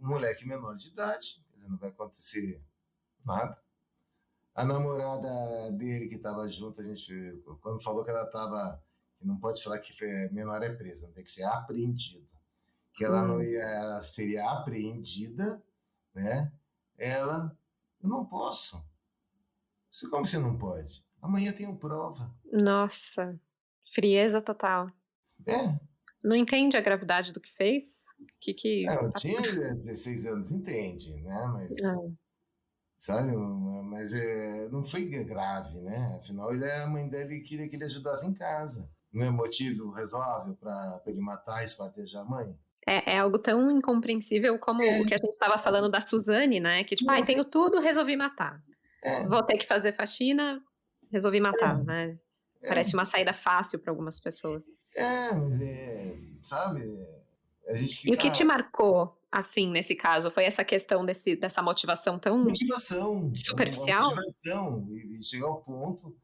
moleque menor de idade, não vai acontecer nada. A namorada dele que estava junto, a gente, quando falou que ela estava, que não pode falar que menor é presa, tem que ser apreendida. Que ela ela seria apreendida, né? Ela, eu não posso. Como você não pode? Amanhã tenho prova. Nossa, frieza total. Não entende a gravidade do que fez? Ela tinha 16 anos, entende, né? Mas, sabe? Mas não foi grave, né? Afinal, a mãe dele queria que ele ajudasse em casa. Não é motivo razoável para ele matar e esquartejar a mãe? É algo tão incompreensível como o que a gente estava falando da Suzane, né? Que tipo, tenho tudo, resolvi matar. Vou ter que fazer faxina, resolvi matar, né? Parece uma saída fácil para algumas pessoas. Mas sabe? A gente fica... E o que te marcou, assim, nesse caso? Foi essa questão dessa motivação tão... superficial? Motivação. E chegar ao ponto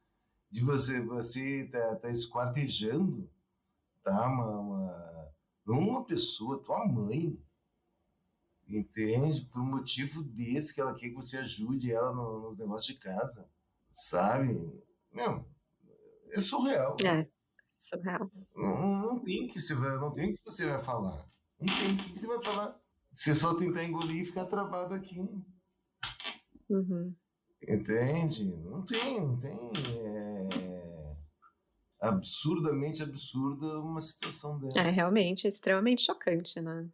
de você tá esquartejando, tá? Uma pessoa, tua mãe, entende? Por um motivo desse que ela quer que você ajude ela nos negócios de casa, sabe? É surreal. Surreal. Não tem o que você vai falar. Não tem o que você vai falar. Você só tentar engolir e ficar travado aqui. Uhum. Entende? Não tem. Absurdamente absurda uma situação dessa. Realmente, é extremamente chocante, né?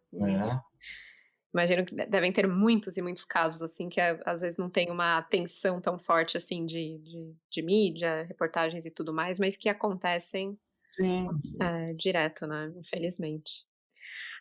Imagino que devem ter muitos e muitos casos, assim, que às vezes não tem uma atenção tão forte, assim, de mídia, reportagens e tudo mais, mas que acontecem Sim, sim. direto, né? Infelizmente.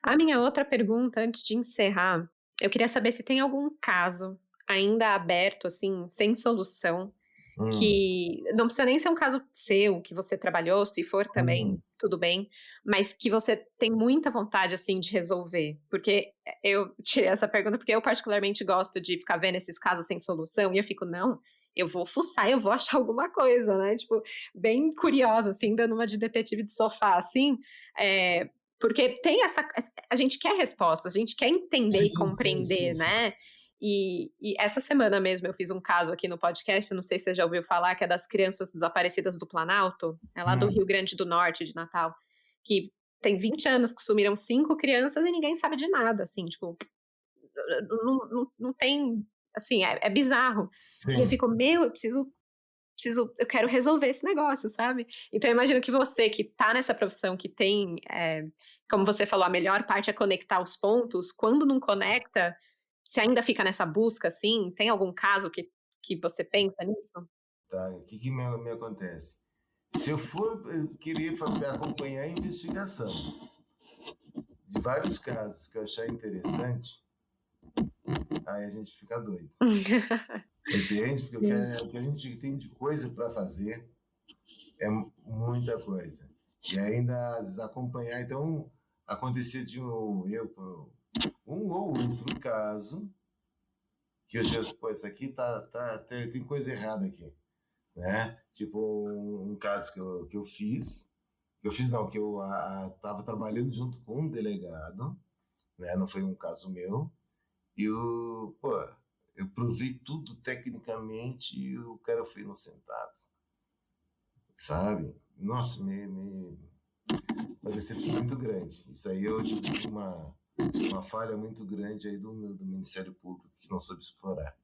A minha outra pergunta, antes de encerrar, eu queria saber se tem algum caso ainda aberto, assim, sem solução, Hum, que não precisa nem ser um caso seu, que você trabalhou, se for também, hum. tudo bem, mas que você tem muita vontade, assim, de resolver. Porque eu tirei essa pergunta porque eu particularmente gosto de ficar vendo esses casos sem solução e eu fico, não, eu vou fuçar, eu vou achar alguma coisa, né? Tipo, bem curiosa, assim, dando uma de detetive de sofá, assim, é, porque tem essa. A gente quer respostas, a gente quer entender e Sim, sim, sim, compreender, sim. né? E essa semana mesmo eu fiz um caso aqui no podcast, não sei se você já ouviu falar, que é das crianças desaparecidas do Planalto, é lá do Rio Hum, Grande do Norte, de Natal, que tem 20 anos que sumiram 5 crianças e ninguém sabe de nada, assim, tipo, não tem, assim, é bizarro. E eu sim. fico, meu, eu quero resolver esse negócio, sabe? Então eu imagino que você que tá nessa profissão, que tem, como você falou, a melhor parte é conectar os pontos, quando não conecta, você ainda fica nessa busca, assim? Tem algum caso que você pensa nisso? Tá, o que me acontece? Se eu for querer acompanhar a investigação de vários casos que eu achar interessante, aí a gente fica doido. Entende? Porque Sim. o que a gente tem de coisa para fazer é muita coisa. E ainda às vezes acompanhar, então acontecer de um ou outro caso que eu já, pô, isso aqui tem coisa errada aqui, né? Tipo um caso que eu fiz, não, que eu estava trabalhando junto com um delegado, né? Não foi um caso meu, e eu provei tudo tecnicamente e o cara foi inocentado, sabe? Nossa, uma decepção muito grande. Isso aí eu tive uma falha muito grande aí do Ministério Público que não soube explorar,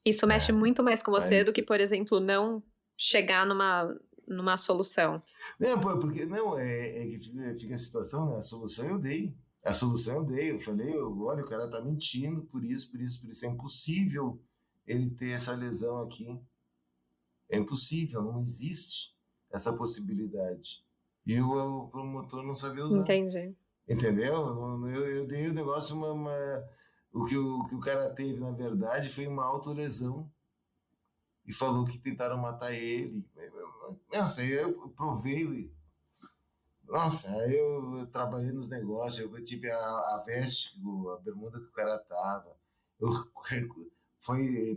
Isso mexe né? muito mais com você do Mas que, por exemplo, não chegar numa solução. não, porque não é que fica a situação, né? A solução eu dei. A solução eu dei. Eu falei, olha, o cara tá mentindo por isso, por isso, por isso. É impossível ele ter essa lesão aqui. É impossível, não existe essa possibilidade. E o promotor não sabia usar. Entendi. Entendeu? Eu dei o negócio o que o cara teve, na verdade, foi uma autolesão. E falou que tentaram matar ele. Nossa, aí eu provei. Nossa, aí eu trabalhei nos negócios, eu tive a veste, a bermuda que o cara tava. Eu,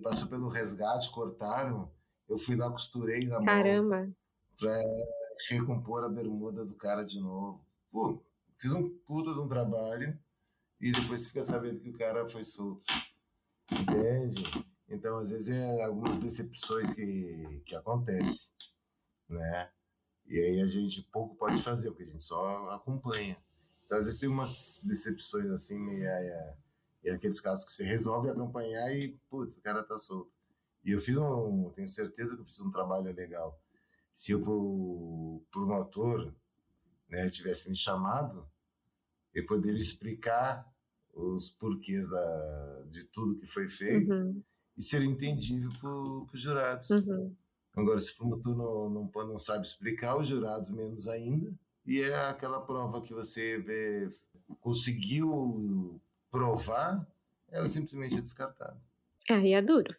passou pelo resgate, cortaram. Eu fui lá, costurei na mão Caramba. para recompor a bermuda do cara de novo. Pô, fiz um puta de um trabalho e depois fica sabendo que o cara foi solto. Entende? Então, às vezes, é algumas decepções que acontecem, né? E aí a gente pouco pode fazer, porque a gente só acompanha. Então, às vezes, tem umas decepções assim, e aqueles casos que você resolve acompanhar e, putz, o cara tá solto. E eu tenho certeza que eu fiz um trabalho legal. Se o promotor, né, tivesse me chamado, eu poderia explicar os porquês de tudo que foi feito Uhum, e ser entendível para os jurados. uhum. Agora, se o promotor não sabe explicar, os jurados menos ainda, e é aquela prova que você conseguiu provar, ela simplesmente é descartada. Aí é duro.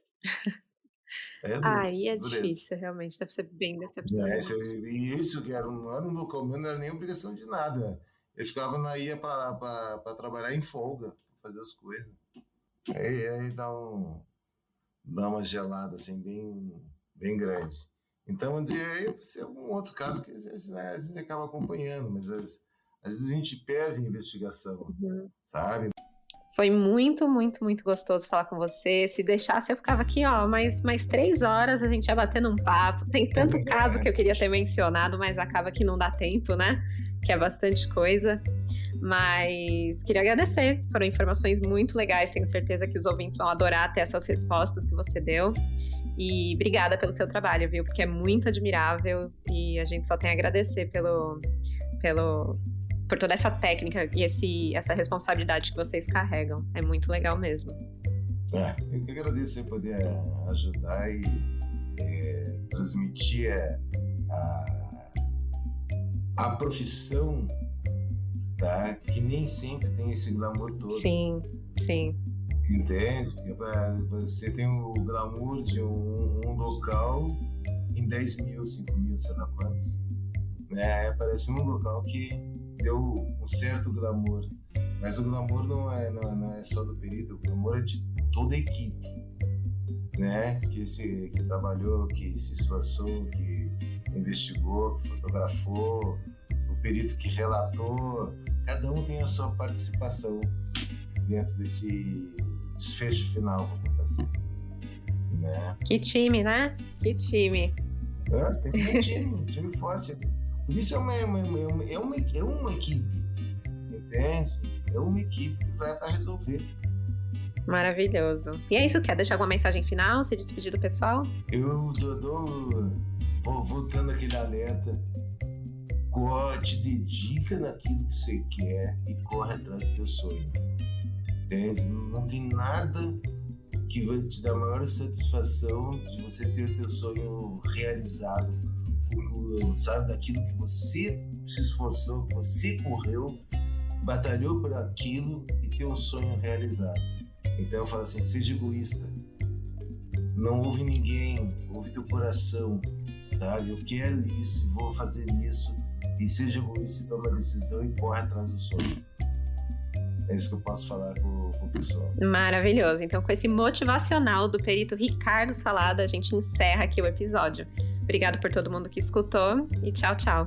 É duro, Aí é dureza. difícil, realmente, deve ser bem É, decepcionante. e isso que não era um local meu, não era nem obrigação de nada. Eu ia para trabalhar em folga, fazer as coisas. Aí dá uma gelada assim, bem grande. Então, esse é um outro caso que a gente acaba acompanhando, mas às vezes a gente perde a investigação, Uhum. sabe? Foi muito, muito, muito gostoso falar com você. Se deixasse, eu ficava aqui, ó, mais 3 horas a gente ia batendo um papo. Tem tanto caso que eu queria ter mencionado, mas acaba que não dá tempo, né? Que é bastante coisa. Mas queria agradecer. Foram informações muito legais. Tenho certeza que os ouvintes vão adorar ter essas respostas que você deu. E obrigada pelo seu trabalho, viu? Porque é muito admirável e a gente só tem a agradecer pelo por toda essa técnica e essa responsabilidade que vocês carregam. É muito legal mesmo. Eu que agradeço por poder ajudar e transmitir a profissão, tá? Que nem sempre tem esse glamour todo. Sim. Entende? Você tem o glamour de um local em 10 mil, 5 mil, sei lá quantos. Parece um local que deu um certo glamour. Mas o glamour não é só do perito, o glamour é de toda a equipe, né? Que trabalhou, que se esforçou, que investigou, que fotografou, o perito que relatou. Cada um tem a sua participação dentro desse desfecho final, vamos botar assim, né? Que time, né? Que time. Tem um time forte. Por isso é uma equipe, entende? É uma equipe que vai para resolver. Maravilhoso. E é isso, quer deixar alguma mensagem final, se despedir do pessoal? Eu vou voltando aquele alerta. Te dedica naquilo que você quer e corre atrás do teu sonho. Entende? Não tem nada que vai te dar maior satisfação de você ter o teu sonho realizado, sabe, daquilo que você se esforçou, que você correu, batalhou por aquilo e ter um sonho realizado. Então eu falo assim, seja egoísta, não ouve ninguém, ouve teu coração, sabe? Eu quero isso, vou fazer isso, e seja egoísta e toma a decisão e corre atrás do sonho. É isso que eu posso falar com o pessoal. Maravilhoso. Então, com esse motivacional do perito Ricardo Salada, a gente encerra aqui o episódio. Obrigado por todo mundo que escutou e tchau, tchau.